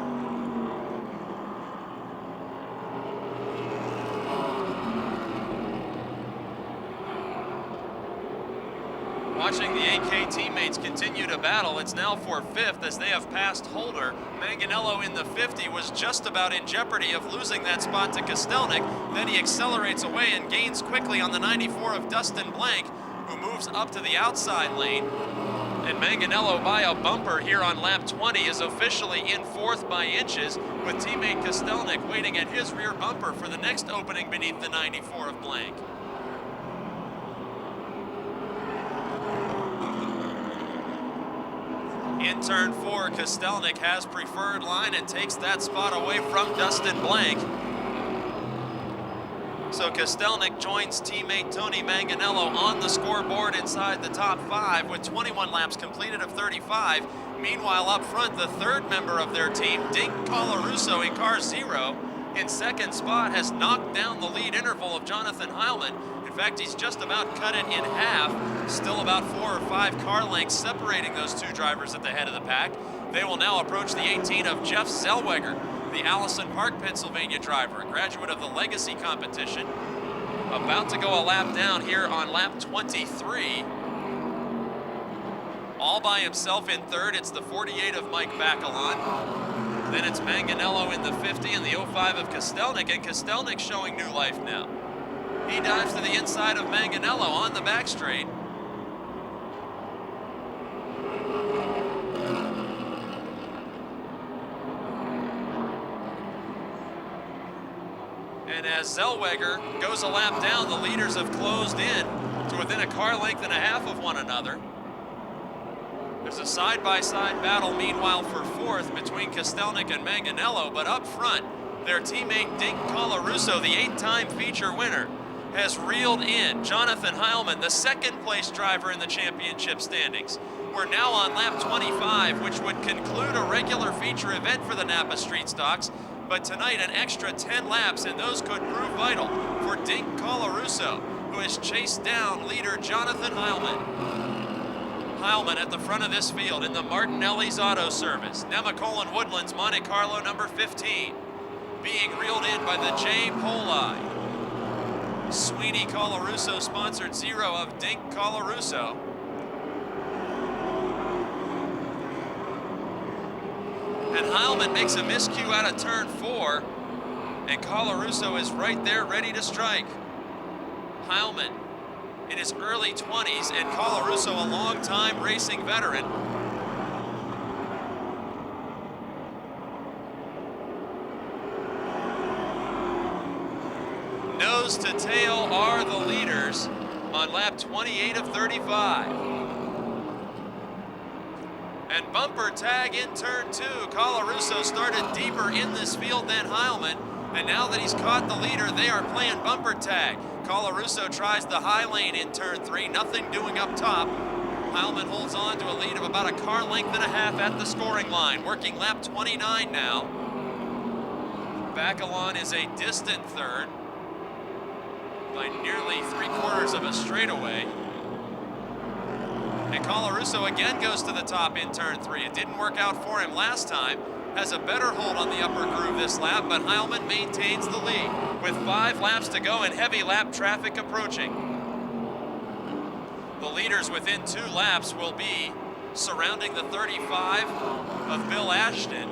teammates continue to battle. It's now for 5th as they have passed Holder. Manganello in the 50 was just about in jeopardy of losing that spot to Kostelnik. Then he accelerates away and gains quickly on the 94 of Dustin Blank, who moves up to the outside lane. And Manganello, by a bumper here on lap 20, is officially in 4th by inches, with teammate Kostelnik waiting at his rear bumper for the next opening beneath the 94 of Blank. In turn 4, Kostelnik has preferred line and takes that spot away from Dustin Blank. So Kostelnik joins teammate Tony Manganello on the scoreboard inside the top 5 with 21 laps completed of 35. Meanwhile, up front, the third member of their team, Dink Colarusso in car 0, in second spot, has knocked down the lead interval of Jonathan Heilman. In fact, he's just about cut it in half. Still about 4 or 5 car lengths separating those two drivers at the head of the pack. They will now approach the 18 of Jeff Zellweger, the Allison Park, Pennsylvania driver, a graduate of the Legacy competition. About to go a lap down here on lap 23. All by himself in third, it's the 48 of Mike Bacalon. Then it's Manganello in the 50 and the 05 of Kostelnik, and Kostelnik showing new life now. He dives to the inside of Manganello on the back straight. And as Zellweger goes a lap down, the leaders have closed in to within a car length and a half of one another. There's a side-by-side battle, meanwhile, for 4th between Kostelnik and Manganello, but up front, their teammate Dink Colarusso, the 8-time feature winner, has reeled in Jonathan Heilman, the second-place driver in the championship standings. We're now on lap 25, which would conclude a regular feature event for the Napa Street Stocks, but tonight an extra 10 laps, and those could prove vital for Dink Colarusso, who has chased down leader Jonathan Heilman. Heilman at the front of this field in the Martinelli's Auto Service, Nemacolin Woodlands Monte Carlo number 15, being reeled in by the J. Poli. Sweeney Colarusso sponsored 0 of Dink Colarusso. And Heilman makes a miscue out of turn 4, and Colarusso is right there ready to strike. Heilman in his early 20s, and Colarusso a long-time racing veteran. Nose to tail are the leaders on lap 28 of 35. And bumper tag in turn 2. Colarusso started deeper in this field than Heilman, and now that he's caught the leader, they are playing bumper tag. Colarusso tries the high lane in turn 3, nothing doing up top. Heilman holds on to a lead of about a car length and a half at the scoring line, working lap 29 now. Bacalon is a distant third by nearly 3/4 of a straightaway. And Colarusso again goes to the top in turn 3. It didn't work out for him last time. Has a better hold on the upper groove this lap, but Heilman maintains the lead with 5 laps to go and heavy lap traffic approaching. The leaders within 2 laps will be surrounding the 35 of Bill Ashton,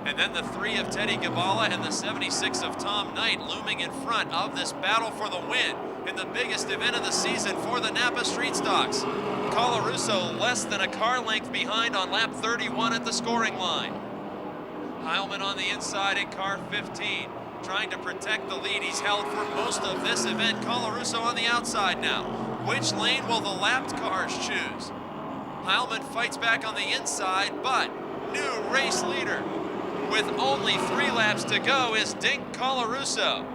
and then the 3 of Teddy Gabala and the 76 of Tom Knight looming in front of this battle for the win in the biggest event of the season for the Napa Street Stocks. Colarusso less than a car length behind on lap 31 at the scoring line. Heilman on the inside in car 15, trying to protect the lead he's held for most of this event. Colarusso on the outside now. Which lane will the lapped cars choose? Heilman fights back on the inside, but new race leader with only 3 laps to go is Dink Colarusso.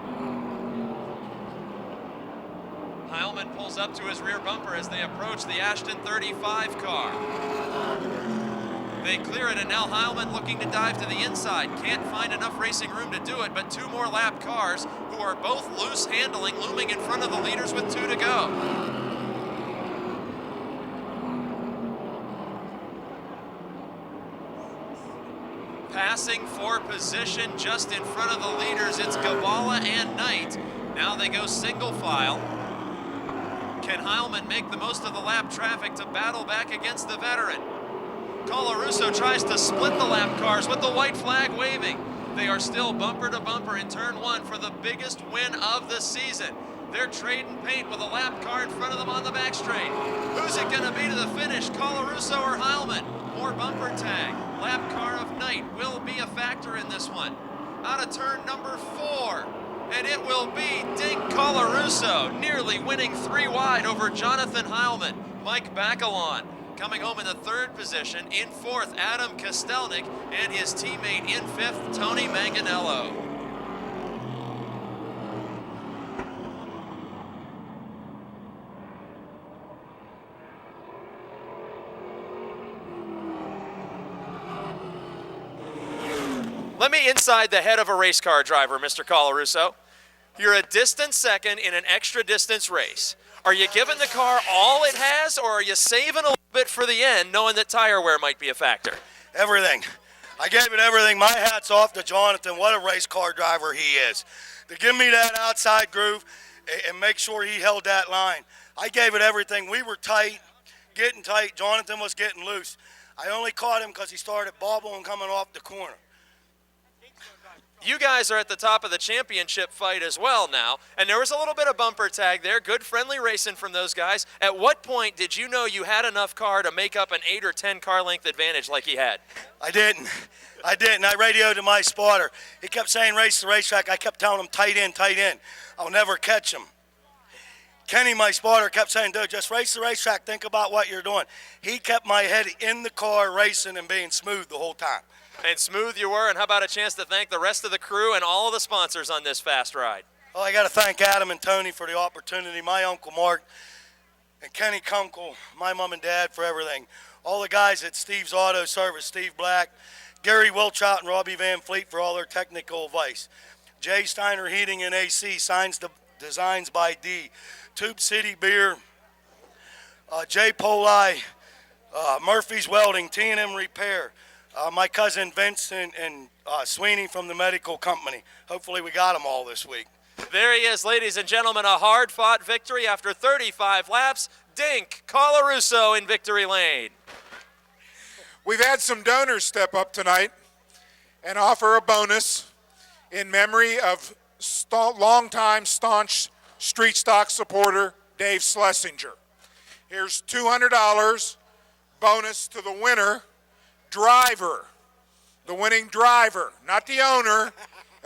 Heilman pulls up to his rear bumper as they approach the Ashton 35 car. They clear it, and now Heilman looking to dive to the inside. Can't find enough racing room to do it, but 2 more lap cars who are both loose handling looming in front of the leaders with 2 to go. Passing for position just in front of the leaders, it's Gabala and Knight. Now they go single file. Can Heilman make the most of the lap traffic to battle back against the veteran? Colarusso tries to split the lap cars with the white flag waving. They are still bumper to bumper in turn one for the biggest win of the season. They're trading paint with a lap car in front of them on the back straight. Who's it gonna be to the finish, Colarusso or Heilman? More bumper tag. Lap car of night will be a factor in this one. Out of turn number 4. And it will be Dink Colarusso, nearly winning 3 wide over Jonathan Heilman. Mike Bacalon coming home in the 3rd position. In 4th, Adam Kostelnik, and his teammate in 5th, Tony Manganello. Let me inside the head of a race car driver, Mr. Colarusso. You're a distant second in an extra distance race. Are you giving the car all it has, or are you saving a little bit for the end, knowing that tire wear might be a factor? Everything. I gave it everything. My hat's off to Jonathan. What a race car driver he is. To give me that outside groove and make sure he held that line. I gave it everything. We were tight, getting tight. Jonathan was getting loose. I only caught him because he started bobbling coming off the corner. You guys are at the top of the championship fight as well now, and there was a little bit of bumper tag there. Good friendly racing from those guys. At what point did you know you had enough car to make up an 8 or 10 car length advantage like he had? I didn't. I radioed to my spotter. He kept saying race the racetrack. I kept telling him tight in, tight in. I'll never catch him. Kenny, my spotter, kept saying, dude, just race the racetrack. Think about what you're doing. He kept my head in the car racing and being smooth the whole time. And smooth you were, and how about a chance to thank the rest of the crew and all of the sponsors on this fast ride? Oh, I got to thank Adam and Tony for the opportunity, my Uncle Mark, and Kenny Kunkel, my mom and dad for everything. All the guys at Steve's Auto Service, Steve Black, Gary Wilchot and Robbie Van Fleet for all their technical advice. Jay Steiner Heating and AC, signs the designs by D. Tube City Beer, Jay Poli, Murphy's Welding, T&M Repair, my cousin Vince and Sweeney from the medical company. Hopefully we got them all this week. There he is, ladies and gentlemen, a hard-fought victory after 35 laps. Dink Colarusso in victory lane. We've had some donors step up tonight and offer a bonus in memory of longtime staunch street stock supporter Dave Schlesinger. Here's $200 bonus to the winner driver, the winning driver, not the owner,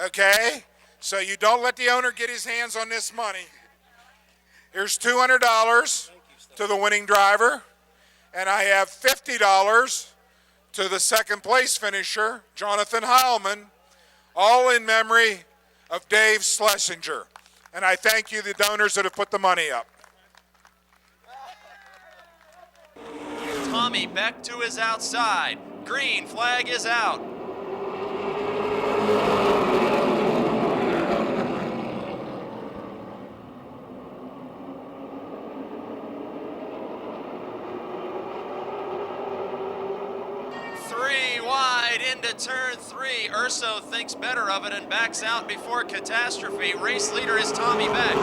okay? So you don't let the owner get his hands on this money. Here's $200 to the winning driver, and I have $50 to the second place finisher, Jonathan Heilman, all in memory of Dave Schlesinger. And I thank you, the donors that have put the money up. Tommy Beck to his outside. Green flag is out. Three wide into turn 3. Urso thinks better of it and backs out before catastrophe. Race leader is Tommy Beck.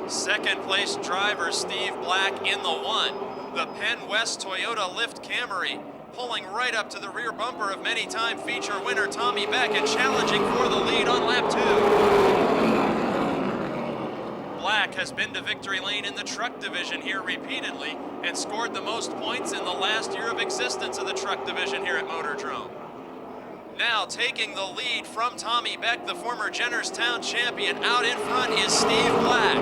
Second place driver Steve Black in the 1. The Penn West Toyota Lift Camry pulling right up to the rear bumper of many-time feature winner Tommy Beck and challenging for the lead on lap 2. Black has been to victory lane in the truck division here repeatedly and scored the most points in the last year of existence of the truck division here at Motordrome. Now taking the lead from Tommy Beck, the former Jennerstown champion, out in front is Steve Black.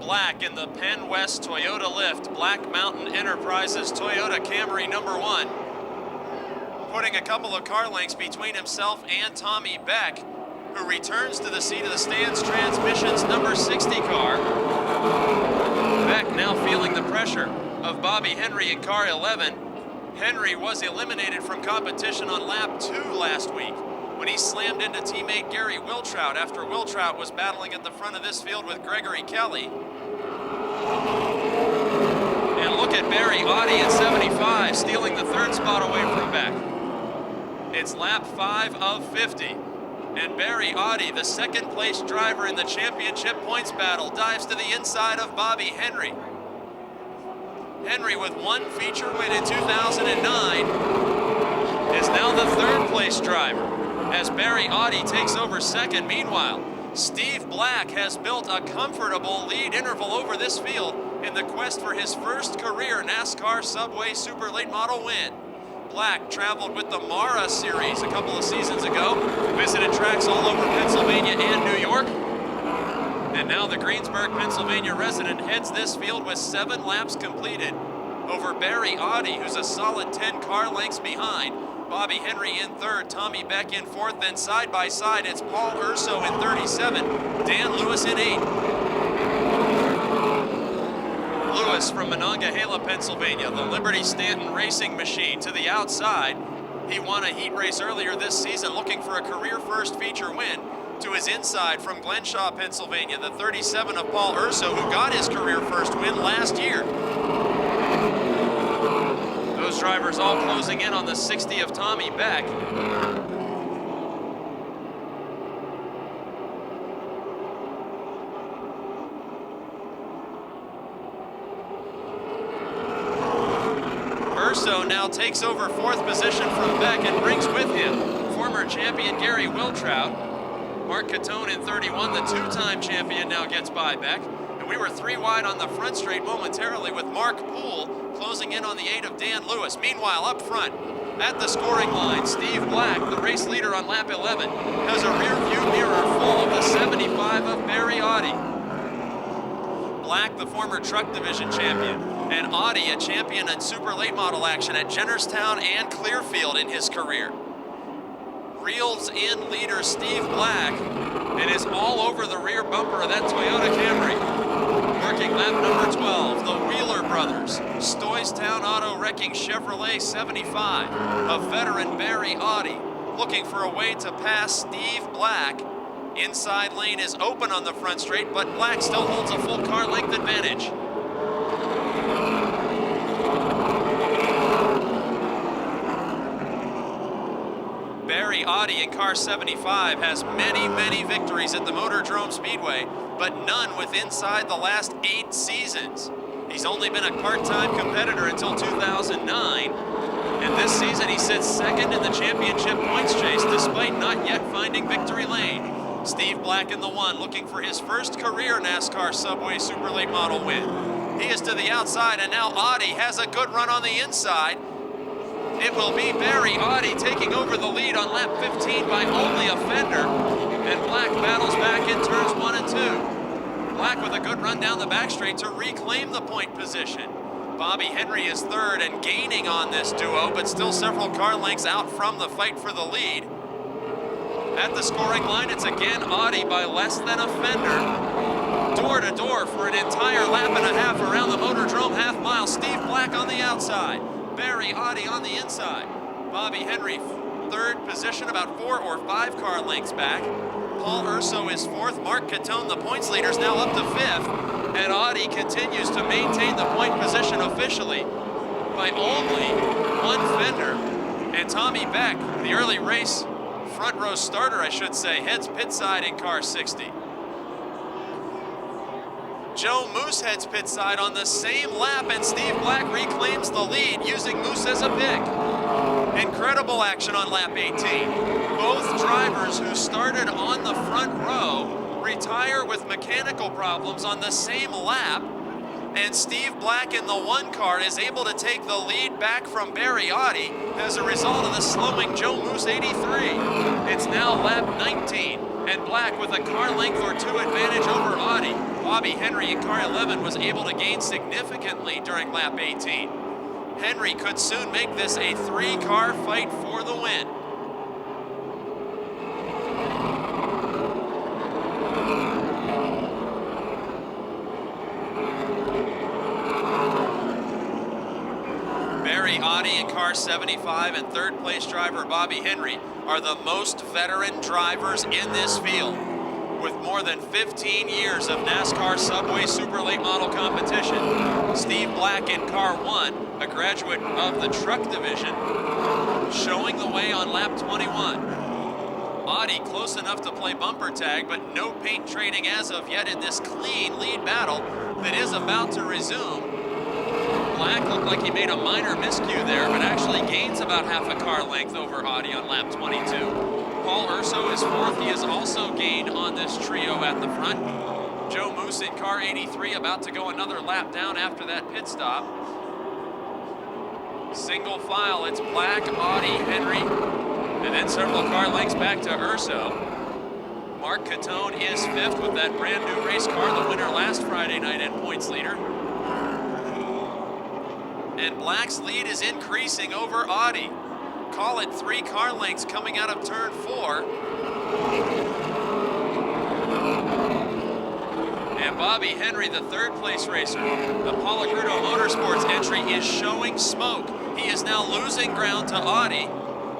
Black in the Penn West Toyota Lift, Black Mountain Enterprises Toyota Camry number 1. Putting a couple of car lengths between himself and Tommy Beck, who returns to the seat of the stands Transmission's number 60 car. Beck now feeling the pressure of Bobby Henry in car 11. Henry was eliminated from competition on lap 2 last week when he slammed into teammate Gary Wiltrout after Wiltrout was battling at the front of this field with Gregory Kelly. And look look at Barry Audi in 75, stealing the third spot away from Beck. It's lap 5 of 50. And Barry Audi, the second place driver in the championship points battle, dives to the inside of Bobby Henry. Henry, with one feature win in 2009, is now the third place driver as Barry Audi takes over second. Meanwhile, Steve Black has built a comfortable lead interval over this field in the quest for his first career NASCAR Subway Super Late Model win. Black traveled with the Mara Series a couple of seasons ago, visited tracks all over Pennsylvania and New York, and now the Greensburg, Pennsylvania resident heads this field with 7 laps completed over Barry Audi, who's a solid 10 car lengths behind. Bobby Henry in third, Tommy Beck in fourth, then side by side it's Paul Urso in 37, Dan Lewis in 8. Lewis from Monongahela, Pennsylvania, the Liberty Stanton racing machine to the outside. He won a heat race earlier this season looking for a career first feature win. To his inside from Glenshaw, Pennsylvania, the 37 of Paul Urso, who got his career first win last year. Those drivers all closing in on the 60 of Tommy Beck. Urso now takes over fourth position from Beck and brings with him former champion Gary Wiltrout. Mark Catone in 31, the two-time champion, now gets by Beck. And we were 3 wide on the front straight momentarily with Mark Poole closing in on the 8 of Dan Lewis. Meanwhile, up front, at the scoring line, Steve Black, the race leader on lap 11, has a rear view mirror full of the 75 of Barry Audi. Black, the former truck division champion, and Audi, a champion in super late model action at Jennerstown and Clearfield in his career. Reels in leader Steve Black and is all over the rear bumper of that Toyota Camry. Working lap number 12, the Wheeler brothers, Stoystown Auto wrecking Chevrolet 75 of veteran Barry Audi, looking for a way to pass Steve Black. Inside lane is open on the front straight, but Black still holds a full car length advantage. Barry Audi in car 75 has many victories at the Motordrome Speedway, but none with inside the last 8 seasons. He's only been a part-time competitor until 2009, and this season he sits second in the championship points chase despite not yet finding victory lane. Steve Black in the 1, looking for his first career NASCAR Subway Super Late Model win. He is to the outside, and now Audi has a good run on the inside. It will be Barry Audi taking over the lead on lap 15 by only a fender, and Black battles back in turns 1 and 2. Black with a good run down the back straight to reclaim the point position. Bobby Henry is third and gaining on this duo, but still several car lengths out from the fight for the lead. At the scoring line, it's again Audi by less than a fender. Door to door for an entire lap and a half around the Motordrome half mile. Steve Black on the outside. Barry Audi on the inside. Bobby Henry, third position, about 4 or 5 car lengths back. Paul Urso is fourth. Mark Catone, the points leader, is now up to 5th. And Audi continues to maintain the point position officially by only 1 fender. And Tommy Beck, the early race front row starter, I should say, heads pit side in car 60. Joe Moose heads pit side on the same lap, and Steve Black reclaims the lead using Moose as a pick. Incredible action on lap 18. Both drivers who started on the front row retire with mechanical problems on the same lap, and Steve Black in the 1 car is able to take the lead back from Barry Audi as a result of the slowing Joe Moose 83. It's now lap 19. And Black with a car length or 2 advantage over Audi. Bobby Henry in car 11 was able to gain significantly during lap 18. Henry could soon make this a 3-car fight for the win. Barry Audi in car 75 and third place driver Bobby Henry are the most veteran drivers in this field. With more than 15 years of NASCAR Subway Super Late Model competition, Steve Black in car 1, a graduate of the truck division, showing the way on lap 21. Audi close enough to play bumper tag, but no paint trading as of yet in this clean lead battle that is about to resume. Black looked like he made a minor miscue there, but actually gains about half a car length over Audi on lap 22. Paul Urso is fourth. He has also gained on this trio at the front. Joe Moose in car 83 about to go another lap down after that pit stop. Single file, it's Black, Audi, Henry, and then several car lengths back to Urso. Mark Catone is fifth with that brand new race car, the winner last Friday night and points leader. And Black's lead is increasing over Audi. Call it 3 car lengths coming out of turn 4. And Bobby Henry, the third place racer, the Palagrudo Motorsports entry, is showing smoke. He is now losing ground to Audi,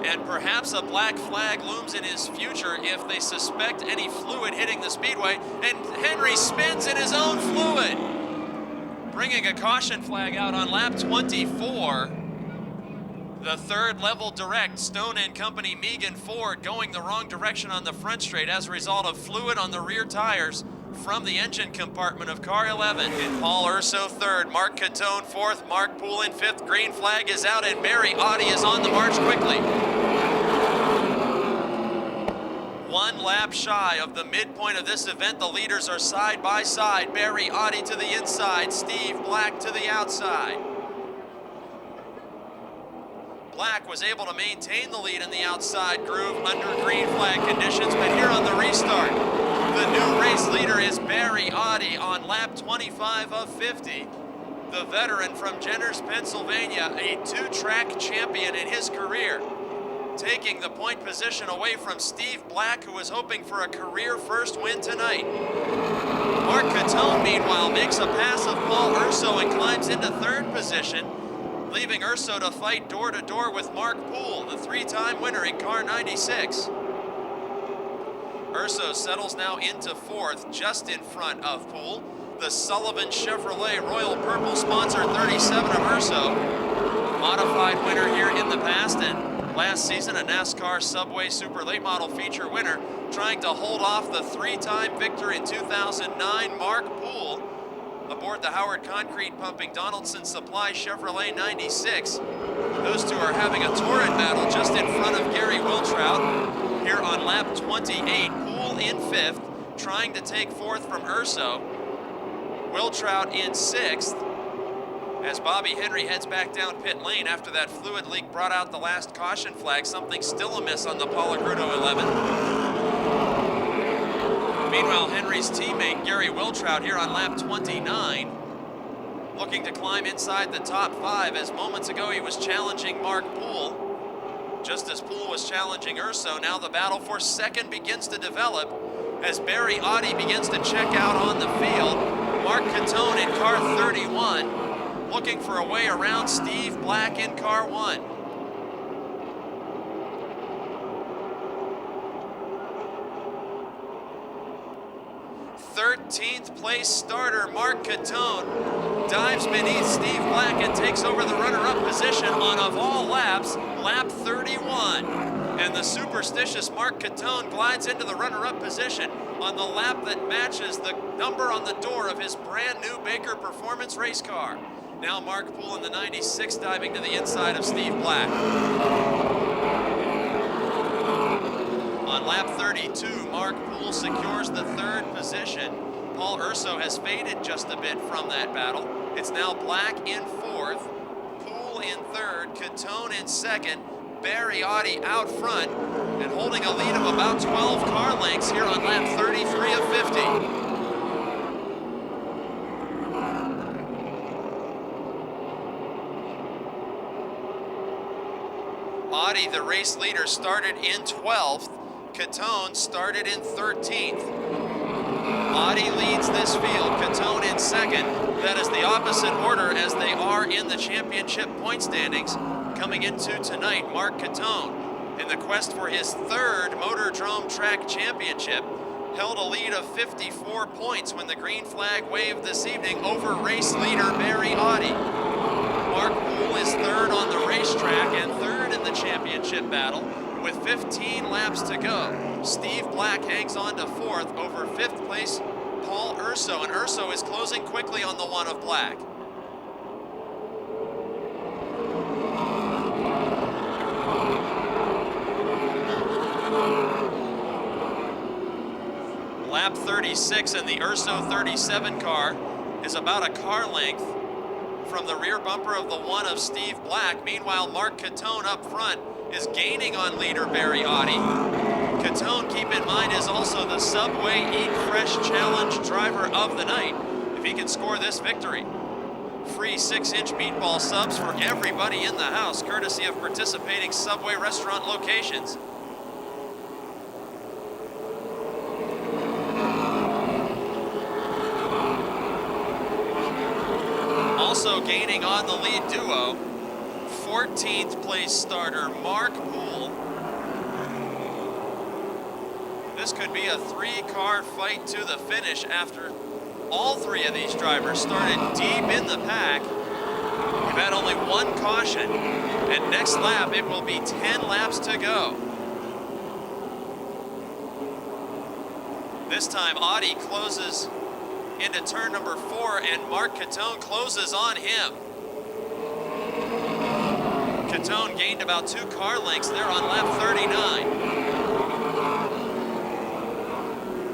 and perhaps a black flag looms in his future if they suspect any fluid hitting the speedway, and Henry spins in his own fluid, bringing a caution flag out on lap 24. The third level direct, Stone & Company Megan Ford going the wrong direction on the front straight as a result of fluid on the rear tires from the engine compartment of car 11. And Paul Urso third, Mark Catone fourth, Mark Poole in fifth. Green flag is out and Barry Audi is on the march quickly. 1 lap shy of the midpoint of this event. The leaders are side by side. Barry Audi to the inside, Steve Black to the outside. Black was able to maintain the lead in the outside groove under green flag conditions, but here on the restart, the new race leader is Barry Audi on lap 25 of 50. The veteran from Jenners, Pennsylvania, a 2-track champion in his career, taking the point position away from Steve Black, who was hoping for a career first win tonight. Mark Catone, meanwhile, makes a pass of Paul Urso and climbs into third position, leaving Urso to fight door-to-door with Mark Poole, the 3-time winner in car 96. Urso settles now into fourth, just in front of Poole. The Sullivan Chevrolet Royal Purple sponsor 37 of Urso, modified winner here in the past, and last season a NASCAR Subway Super Late Model feature winner, trying to hold off the 3-time victor in 2009, Mark Poole, aboard the Howard Concrete Pumping Donaldson Supply Chevrolet 96. Those two are having a torrid battle just in front of Gary Wiltrout here on lap 28. Poole in fifth, trying to take fourth from Urso. Wiltrout in sixth, as Bobby Henry heads back down pit lane after that fluid leak brought out the last caution flag. Something still amiss on the Palagrudo 11. Meanwhile, Henry's teammate Gary Wiltrout here on lap 29, looking to climb inside the top 5, as moments ago he was challenging Mark Poole. Just as Poole was challenging Urso, now the battle for second begins to develop as Barry Audi begins to check out on the field. Mark Catone in car 31, looking for a way around Steve Black in car 1. 13th place starter Mark Catone dives beneath Steve Black and takes over the runner-up position on, of all laps, lap 31. And the superstitious Mark Catone glides into the runner-up position on the lap that matches the number on the door of his brand new Baker Performance race car. Now Mark Poole in the 96 diving to the inside of Steve Black. On lap 32, Mark Poole secures the third position. Paul Urso has faded just a bit from that battle. It's now Black in fourth, Poole in third, Catone in second, Barry Audi out front, and holding a lead of about 12 car lengths here on lap 33 of 50. Audi, the race leader, started in 12th. Catone started in 13th. Audi leads this field, Catone in second. That is the opposite order as they are in the championship point standings. Coming into tonight, Mark Catone in the quest for his third Motordrome Track Championship. held a lead of 54 points when the green flag waved this evening over race leader Barry Audi. Mark Poole is third on the racetrack and third in the championship battle with 15 laps to go. Steve Black hangs on to fourth over fifth place Paul Urso, and Urso is closing quickly on the one of Black. Lap 36 in the Urso 37 car is about a car length from the rear bumper of the one of Steve Black. Meanwhile, Mark Catone up front is gaining on leader Barry Audi. Catone, keep in mind, is also the Subway Eat Fresh Challenge driver of the night. If he can score this victory, free 6-inch meatball subs for everybody in the house, courtesy of participating Subway restaurant locations. Also gaining on the lead duo, 14th place starter Mark Poole. This could be a three-car fight to the finish after all three of these drivers started deep in the pack. We've had only one caution, and next lap it will be 10 laps to go. This time Audi closes into turn number 4, and Mark Catone closes on him. Catone gained about 2 car lengths there on lap 39.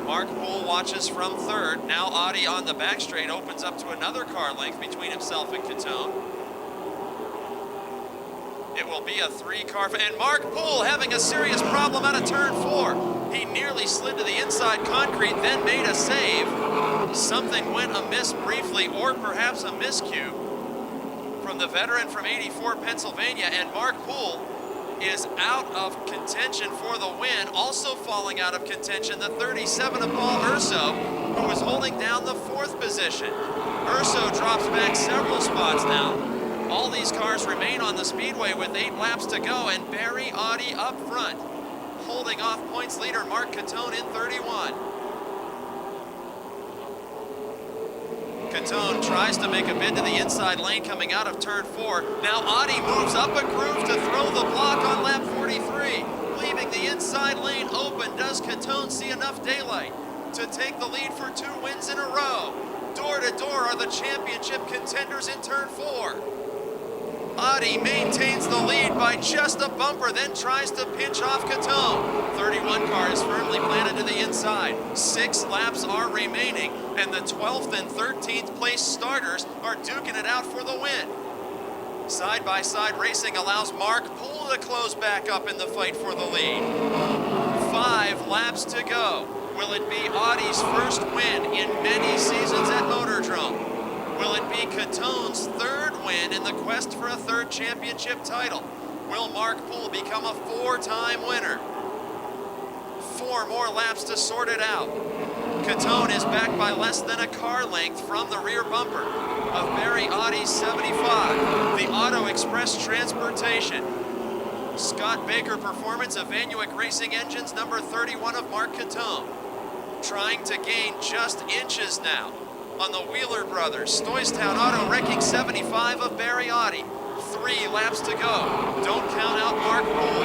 Mark Poole watches from third. Now Audi on the back straight opens up to another car length between himself and Catone. It will be a 3-car, and Mark Poole having a serious problem out of turn 4. He nearly slid to the inside concrete, then made a save. Something went amiss briefly, or perhaps a miscue from the veteran from 84 Pennsylvania, and Mark Poole is out of contention for the win. Also falling out of contention, the 37 of Paul Urso, who was holding down the 4th position. Urso drops back several spots now. All these cars remain on the speedway with 8 laps to go, and Barry Audi up front, holding off points leader Mark Catone in 31. Catone tries to make a bid to the inside lane coming out of turn 4. Now Audi moves up a groove to throw the block on lap 43. Leaving the inside lane open, does Catone see enough daylight to take the lead for 2 wins in a row? Door to door are the championship contenders in turn 4. Audi maintains the lead by just a bumper, then tries to pinch off Catone. 31 car is firmly planted to the inside. 6 laps are remaining, and the 12th and 13th place starters are duking it out for the win. Side-by-side racing allows Mark Poole to close back up in the fight for the lead. 5 laps to go. Will it be Audi's first win in many seasons at Motordrome? Will it be Catone's 3rd win in the quest for a 3rd championship title? Will Mark Poole become a 4-time winner? 4 more laps to sort it out. Catone is back by less than a car length from the rear bumper of Barry Audi 75. The Auto Express Transportation Scott Baker Performance of Vanuik Racing Engines number 31 of Mark Catone, trying to gain just inches now on the Wheeler Brothers Stoystown Auto Wrecking 75 of Barry Audi. 3 laps to go. Don't count out Mark Poole.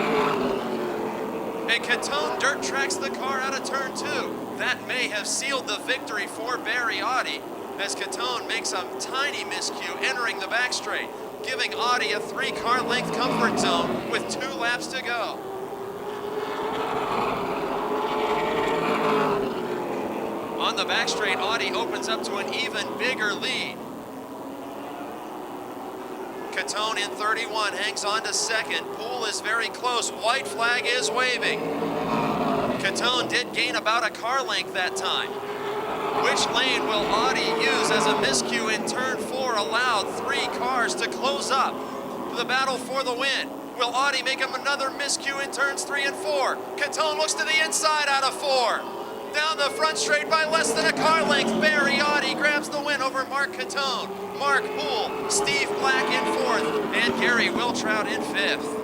And Catone dirt tracks the car out of turn 2. That may have sealed the victory for Barry Audi, as Catone makes a tiny miscue entering the back straight, giving Audi a 3-car length comfort zone with 2 laps to go. On the back straight, Audi opens up to an even bigger lead. Catone in 31 hangs on to 2nd. Poole is very close. White flag is waving. Catone did gain about a car length that time. Which lane will Audi use, as a miscue in turn 4 allowed 3 cars to close up the battle for the win? Will Audi make him another miscue in turns 3 and 4? Catone looks to the inside out of 4. Down the front straight by less than a car length, Barry Audi grabs the win over Mark Catone. Mark Poole, Steve Black in 4th, and Gary Wiltrout in 5th.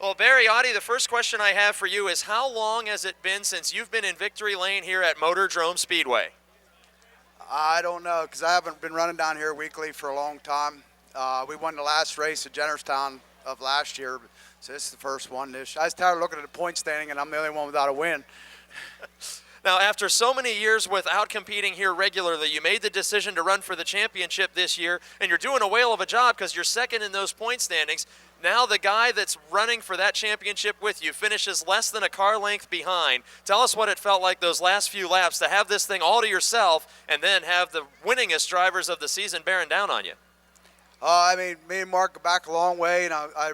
Well, Barry, Audie, the first question I have for you is how long has it been since you've been in victory lane here at Motordrome Speedway? I don't know, because I haven't been running down here weekly for a long time. We won the last race at Jennerstown of last year, so this is the first one. I was tired of looking at the point standing, and I'm the only one without a win. Now, after so many years without competing here regularly, you made the decision to run for the championship this year, and you're doing a whale of a job because you're second in those point standings. Now the guy that's running for that championship with you finishes less than a car length behind. Tell us what it felt like those last few laps to have this thing all to yourself and then have the winningest drivers of the season bearing down on you. I mean, me and Mark go back a long way, and I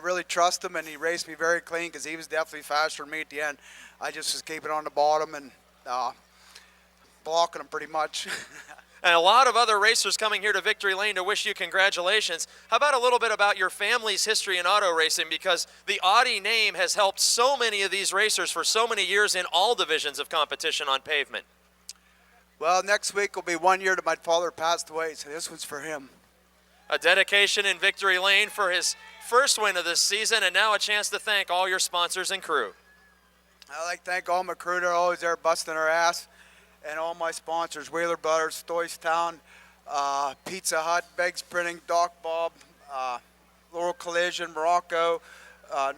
really trust him, and he raced me very clean because he was definitely faster than me at the end. I just was keeping on the bottom and blocking him pretty much. And a lot of other racers coming here to Victory Lane to wish you congratulations. How about a little bit about your family's history in auto racing? Because the Audi name has helped so many of these racers for so many years in all divisions of competition on pavement. Well, next week will be 1 year that my father passed away, so this one's for him. A dedication in Victory Lane for his first win of this season, and now a chance to thank all your sponsors and crew. I'd like to thank all my crew. They're always there busting their ass. And all my sponsors, Wheeler Brothers, Stoystown, Pizza Hut, Beggs Printing, Doc Bob, Laurel Collision, Morocco,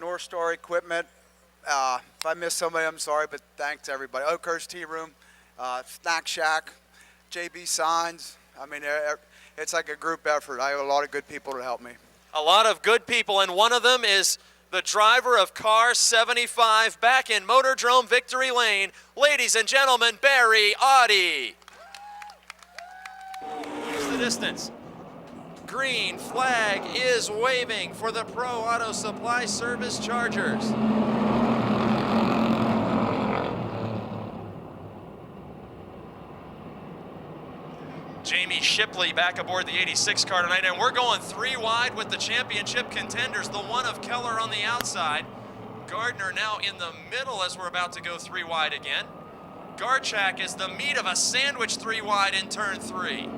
North Star Equipment. If I missed somebody, I'm sorry, but thanks everybody. Oakhurst Tea Room, Snack Shack, JB Signs. I mean, it's like a group effort. I have a lot of good people to help me. A lot of good people, and one of them is the driver of car 75 back in Motordrome Victory Lane. Ladies and gentlemen, Barry Audi. Here's the distance. Green flag is waving for the Pro Auto Supply Service Chargers. Jamie Shipley back aboard the 86 car tonight, and we're going 3 wide with the championship contenders, the one of Keller on the outside. Gardner now in the middle as we're about to go 3 wide again. Garchak is the meat of a sandwich 3 wide in turn 3.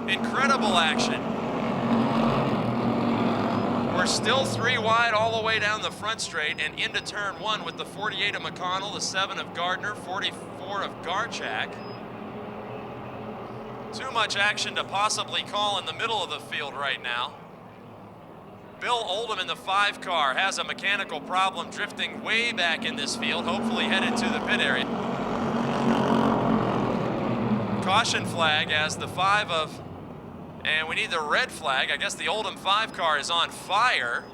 Incredible action. We're still 3 wide all the way down the front straight and into turn 1 with the 48 of McConnell, the 7 of Gardner, 44 of Garchak. Too much action to possibly call in the middle of the field right now. Bill Oldham in the 5 car has a mechanical problem drifting way back in this field, hopefully headed to the pit area. Caution flag as the 5 of, and we need the red flag. I guess the Oldham 5 car is on fire.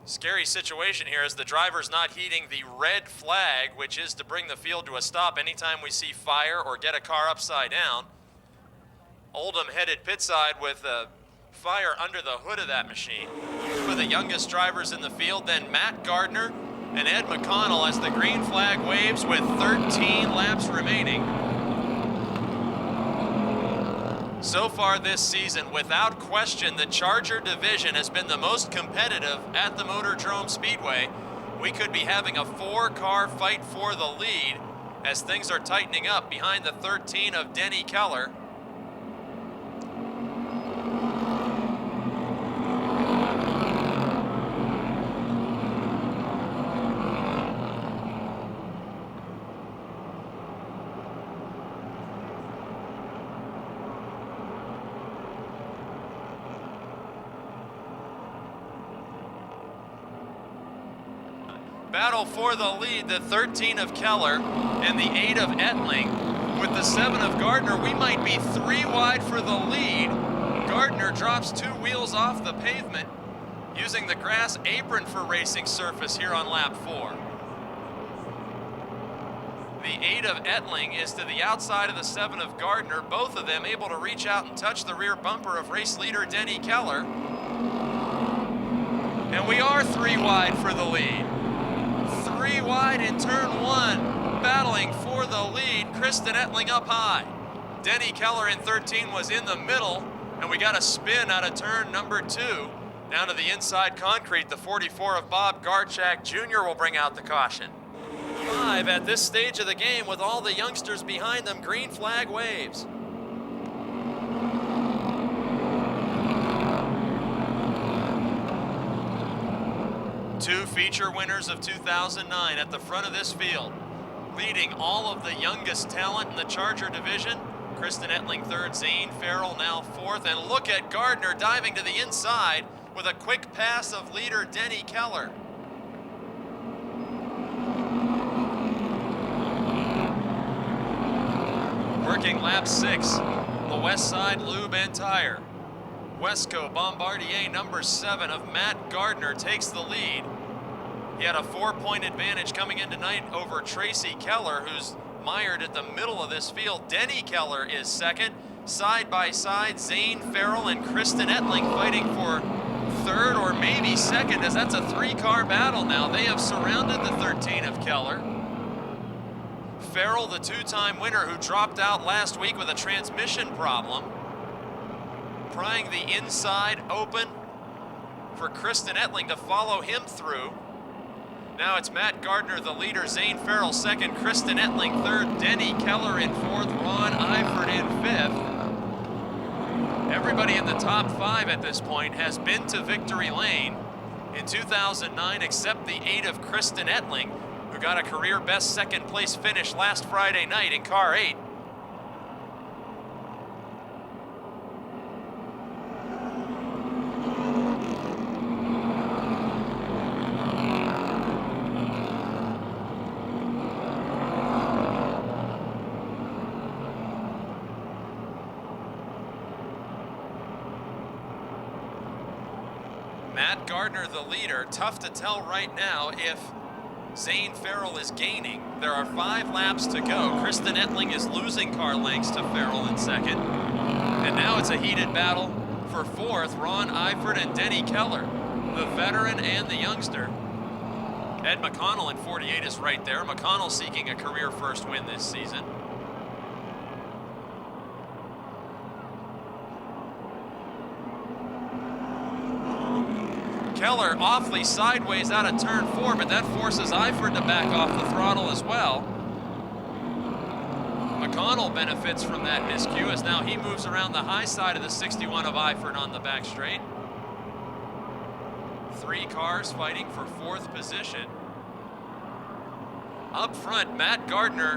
Scary situation here as the driver's not heeding the red flag, which is to bring the field to a stop anytime we see fire or get a car upside down. Oldham headed pit side with fire under the hood of that machine. For the youngest drivers in the field, then Matt Gardner and Ed McConnell as the green flag waves with 13 laps remaining. So far this season, without question, the Charger division has been the most competitive at the Motordrome Speedway. We could be having a 4-car fight for the lead as things are tightening up behind the 13 of Denny Keller. Battle for the lead, the 13 of Keller and the 8 of Ettling. With the 7 of Gardner, we might be 3 wide for the lead. Gardner drops 2 wheels off the pavement using the grass apron for racing surface here on lap 4. The 8 of Ettling is to the outside of the 7 of Gardner, both of them able to reach out and touch the rear bumper of race leader Denny Keller. And we are 3 wide for the lead. 3 wide in turn 1, battling for the lead. Kristen Ettling up high. Denny Keller in 13 was in the middle, and we got a spin out of turn number 2. Down to the inside concrete, the 44 of Bob Garchak Jr. will bring out the caution. 5 at this stage of the game with all the youngsters behind them. Green flag waves. Two feature winners of 2009 at the front of this field, leading all of the youngest talent in the Charger division. Kristen Ettling third, Zane Farrell now fourth, and look at Gardner diving to the inside with a quick pass of leader Denny Keller. Working lap 6, the West Side Lube and Tire. Wesco Bombardier number 7 of Matt Gardner takes the lead. He had a 4-point advantage coming in tonight over Tracy Keller, who's mired at the middle of this field. Denny Keller is second. Side by side, Zane Farrell and Kristen Ettling fighting for third or maybe second, as that's a 3-car battle now. They have surrounded the 13 of Keller. Farrell, the 2-time winner who dropped out last week with a transmission problem, prying the inside open for Kristen Ettling to follow him through. Now it's Matt Gardner, the leader, Zane Farrell second, Kristen Ettling third, Denny Keller in fourth, Ron Eifert in fifth. Everybody in the top 5 at this point has been to victory lane in 2009 except the 8 of Kristen Ettling, who got a career best second place finish last Friday night in car 8. Matt Gardner, the leader. Tough to tell right now if Zane Farrell is gaining. There are 5 laps to go. Kristen Ettling is losing car lengths to Farrell in second. And now it's a heated battle for fourth. Ron Eifert and Denny Keller, the veteran and the youngster. Ed McConnell in 48 is right there. McConnell seeking a career first win this season. Keller awfully sideways out of turn 4, but that forces Eifert to back off the throttle as well. McConnell benefits from that miscue as now he moves around the high side of the 61 of Eifert on the back straight. 3 cars fighting for 4th position. Up front, Matt Gardner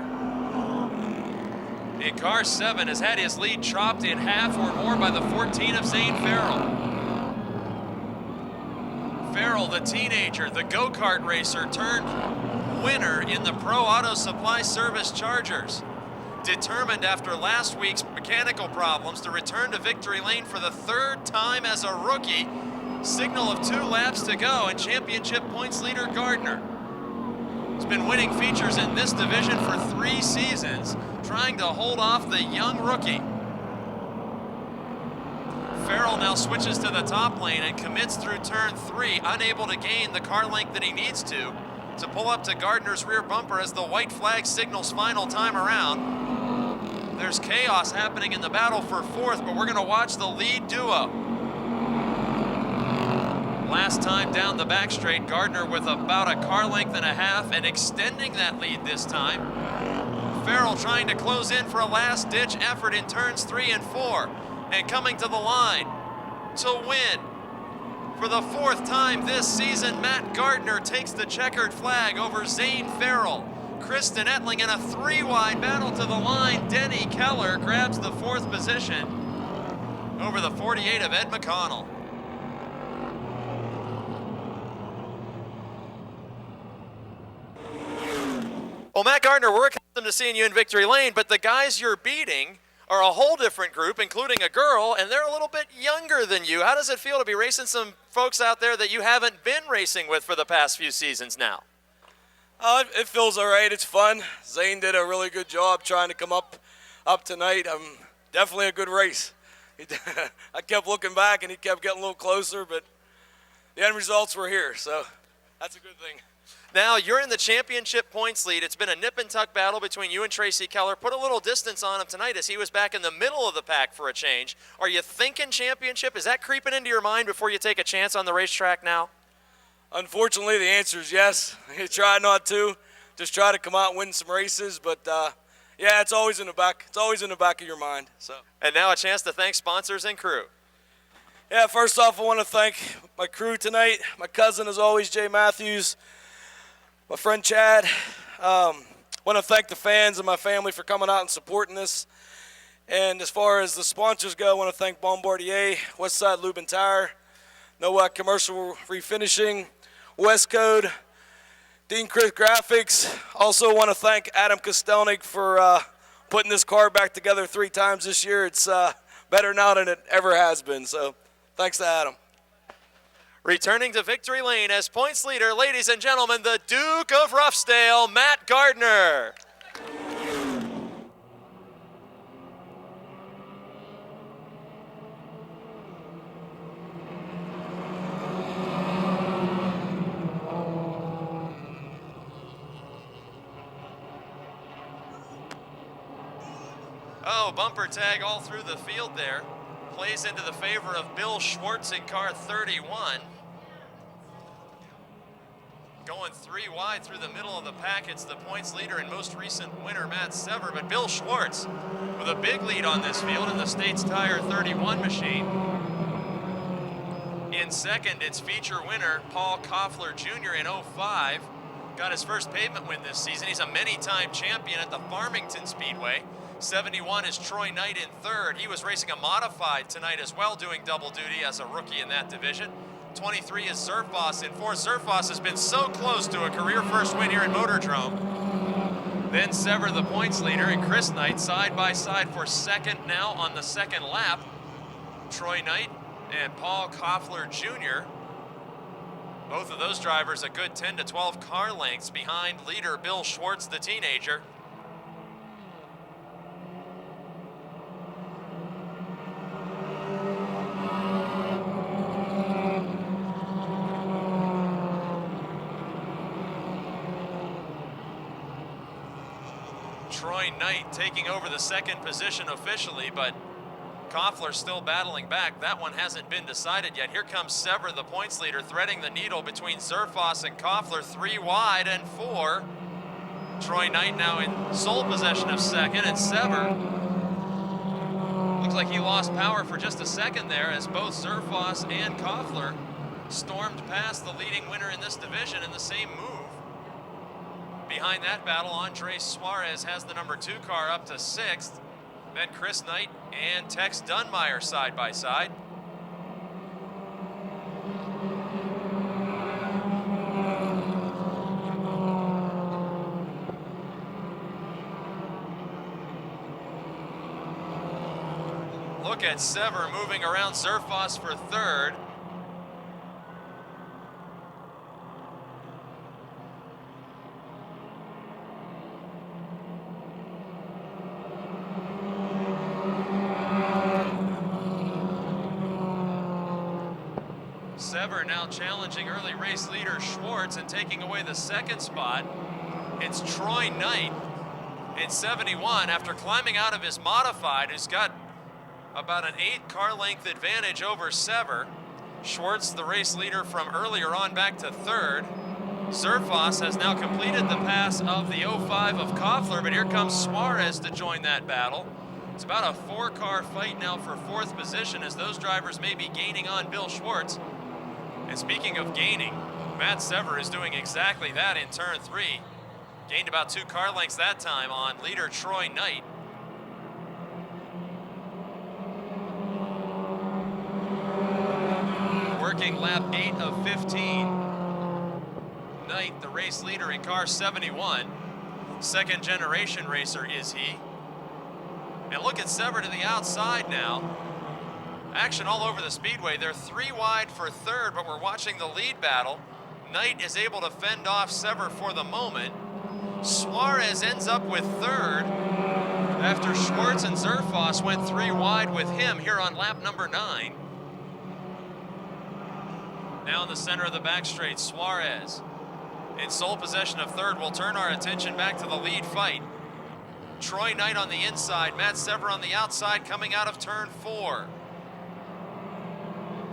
in car 7 has had his lead chopped in half or more by the 14 of Zane Farrell. Farrell, the teenager, the go-kart racer turned winner in the Pro Auto Supply Service Chargers. Determined after last week's mechanical problems to return to victory lane for the 3rd time as a rookie. Signal of 2 laps to go, and championship points leader Gardner. He's been winning features in this division for 3 seasons, trying to hold off the young rookie. Farrell now switches to the top lane and commits through turn 3, unable to gain the car length that he needs to pull up to Gardner's rear bumper as the white flag signals final time around. There's chaos happening in the battle for 4th, but we're going to watch the lead duo. Last time down the back straight, Gardner with about a car length and a half and extending that lead this time. Farrell trying to close in for a last-ditch effort in turns 3 and 4. And coming to the line to win for the 4th time this season, Matt Gardner takes the checkered flag over Zane Farrell. Kristen Ettling in a 3-wide battle to the line. Denny Keller grabs the 4th position over the 48 of Ed McConnell. Well, Matt Gardner, we're accustomed to seeing you in victory lane, but the guys you're beating are a whole different group, including a girl, and they're a little bit younger than you. How does it feel to be racing some folks out there that you haven't been racing with for the past few seasons now? It feels all right. It's fun. Zane did a really good job trying to come up tonight. Definitely a good race. I kept looking back, and he kept getting a little closer, but the end results were here, so that's a good thing. Now, you're in the championship points lead. It's been a nip-and-tuck battle between you and Tracy Keller. Put a little distance on him tonight as he was back in the middle of the pack for a change. Are you thinking championship? Is that creeping into your mind before you take a chance on the racetrack now? Unfortunately, the answer is yes. I try not to. just try to come out and win some races. But yeah, it's always in the back. It's always in the back of your mind. So. And now a chance to thank sponsors and crew. Yeah, first off, I want to thank my crew tonight. My cousin, as always, Jay Matthews. My friend Chad. Want to thank the fans and my family for coming out and supporting this. And as far as the sponsors go, I want to thank Bombardier, Westside Lube and Tire, Nowak Commercial Refinishing, West Code, Dean Chris Graphics. Also want to thank Adam Kostelnik for putting this car back together 3 times this year. It's better now than it ever has been. So thanks to Adam. Returning to victory lane as points leader, ladies and gentlemen, the Duke of Roughdale, Matt Gardner. Oh, bumper tag all through the field there. Plays into the favor of Bill Schwartz in car 31. Going 3 wide through the middle of the pack. It's the points leader and most recent winner, Matt Sever. But Bill Schwartz with a big lead on this field in the States Tire 31 machine. In second, it's feature winner Paul Koffler Jr. in 05. Got his first pavement win this season. He's a many-time champion at the Farmington Speedway. 71 is Troy Knight in third. He was racing a modified tonight as well, doing double duty as a rookie in that division. 23 is Zerfoss in fourth. Zerfoss has been so close to a career first win here in Motordrome. Then Sever, the points leader, and Chris Knight side by side for second now on the second lap. Troy Knight and Paul Koffler Jr. Both of those drivers a good 10 to 12 car lengths behind leader Bill Schwartz, the teenager. Troy Knight taking over the second position officially, but Koffler still battling back. That one hasn't been decided yet. Here comes Sever, the points leader, threading the needle between Zerfoss and Koffler, 3 wide and 4. Troy Knight now in sole possession of second, and Sever looks like he lost power for just a second there as both Zerfoss and Koffler stormed past the leading winner in this division in the same move. Behind that battle, Andres Suarez has the number 2 car up to 6th. Then Chris Knight and Tex Dunmeyer side by side. Look at Sever moving around Zerfoss for third. Sever now challenging early race leader Schwartz and taking away the second spot. It's Troy Knight in 71 after climbing out of his modified, who's got about an 8 car length advantage over Sever. Schwartz, the race leader from earlier on, back to third. Zerfoss has now completed the pass of the 05 of Koffler, but here comes Suarez to join that battle. It's about a 4-car fight now for 4th position as those drivers may be gaining on Bill Schwartz. And speaking of gaining, Matt Sever is doing exactly that in turn 3. Gained about 2 car lengths that time on leader Troy Knight. Working lap 8 of 15. Knight, the race leader in car 71. Second generation racer is he. And look at Sever to the outside now. Action all over the speedway. They're 3 wide for third, but we're watching the lead battle. Knight is able to fend off Sever for the moment. Suarez ends up with third after Schwartz and Zerfoss went 3 wide with him here on lap number 9. Now in the center of the back straight, Suarez in sole possession of third. We'll turn our attention back to the lead fight. Troy Knight on the inside, Matt Sever on the outside coming out of turn 4.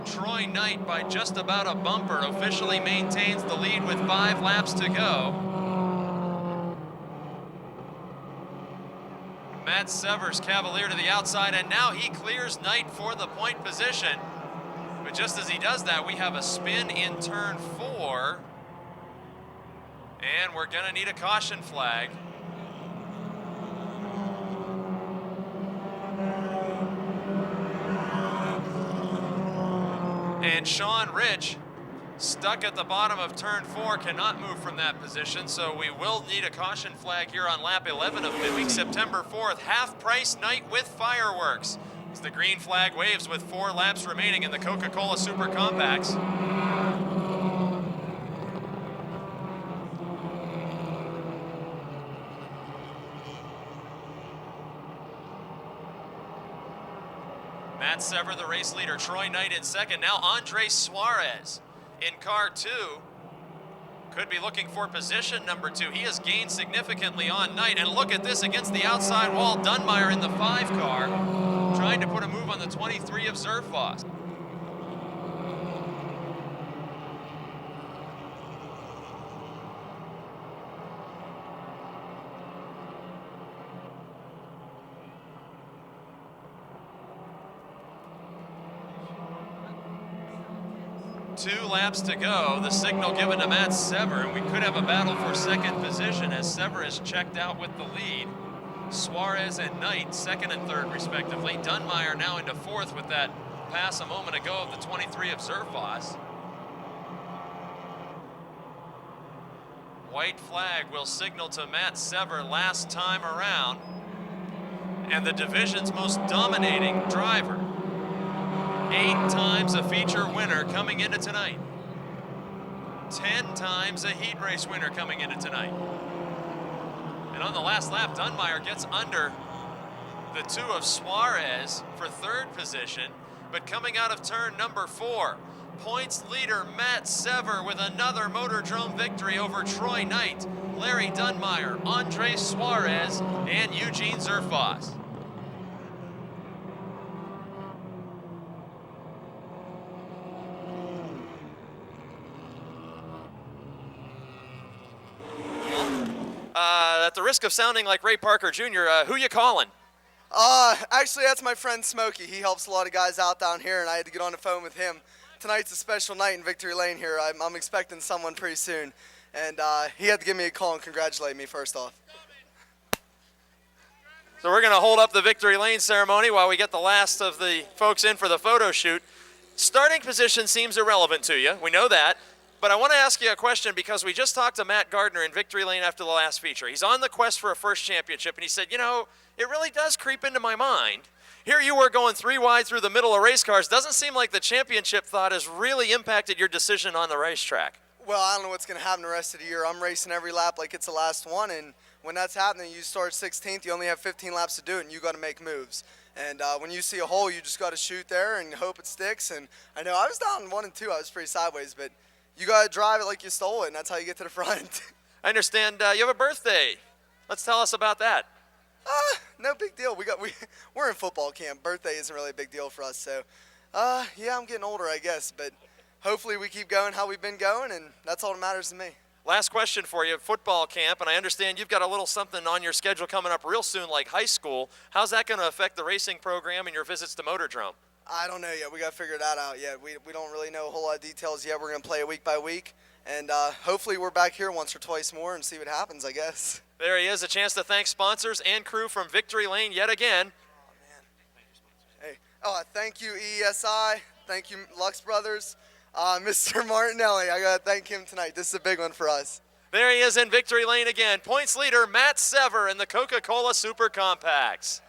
Troy Knight, by just about a bumper, officially maintains the lead with 5 laps to go. Matt Severs Cavalier to the outside, and now he clears Knight for the point position. But just as he does that, we have a spin in turn 4. And we're gonna need a caution flag. And Sean Rich, stuck at the bottom of turn 4, cannot move from that position, so we will need a caution flag here on lap 11 of midweek September 4th. Half-price night with fireworks, as the green flag waves with 4 laps remaining in the Coca-Cola Super Compacts. Matt Sever, the race leader. Troy Knight in second. Now Andre Suarez in car 2. Could be looking for position number 2. He has gained significantly on Knight. And look at this against the outside wall. Dunmeyer in the 5 car, trying to put a move on the 23 of Zerfoss. Two laps to go. The signal given to Matt Sever, and we could have a battle for second position as Sever is checked out with the lead. Suarez and Knight, second and third respectively. Dunmeyer now into 4th with that pass a moment ago of the 23 of Zerfoss. White flag will signal to Matt Sever last time around, and the division's most dominating driver. 8 times a feature winner coming into tonight. 10 times a heat race winner coming into tonight. And on the last lap, Dunmeyer gets under the 2 of Suarez for 3rd position, but coming out of turn number 4, points leader Matt Sever with another Motordrome victory over Troy Knight, Larry Dunmeyer, Andre Suarez, and Eugene Zerfoss. At the risk of sounding like Ray Parker Jr., who you calling? Actually, that's my friend Smokey. He helps a lot of guys out down here, and I had to get on the phone with him. Tonight's a special night in Victory Lane here. I'm expecting someone pretty soon, and he had to give me a call and congratulate me first off. So we're going to hold up the Victory Lane ceremony while we get the last of the folks in for the photo shoot. Starting position seems irrelevant to you. We know that. But I want to ask you a question because we just talked to Matt Gardner in Victory Lane after the last feature. He's on the quest for a first championship, and he said, you know, it really does creep into my mind. Here you were going 3 wide through the middle of race cars. Doesn't seem like the championship thought has really impacted your decision on the racetrack. Well, I don't know what's going to happen the rest of the year. I'm racing every lap like it's the last one, and when that's happening, you start 16th, you only have 15 laps to do it, and you got to make moves. And when you see a hole, you just got to shoot there and hope it sticks. And I know I was down 1 and 2. I was pretty sideways, but you got to drive it like you stole it, and that's how you get to the front. I understand you have a birthday. Let's tell us about that. No big deal. We're in football camp. Birthday isn't really a big deal for us. So, yeah, I'm getting older, I guess. But hopefully we keep going how we've been going, and that's all that matters to me. Last question for you, football camp, and I understand you've got a little something on your schedule coming up real soon, like high school. How's that going to affect the racing program and your visits to Motordrome? I don't know yet. We got to figure that out yet. We don't really know a whole lot of details yet. We're going to play it week by week, and hopefully we're back here once or twice more and see what happens, I guess. There he is, a chance to thank sponsors and crew from Victory Lane yet again. Oh, man. Hey, thank you, ESI. Thank you, Lux Brothers. Mr. Martinelli, I got to thank him tonight. This is a big one for us. There he is in Victory Lane again. Points leader Matt Sever in the Coca-Cola Super Compacts.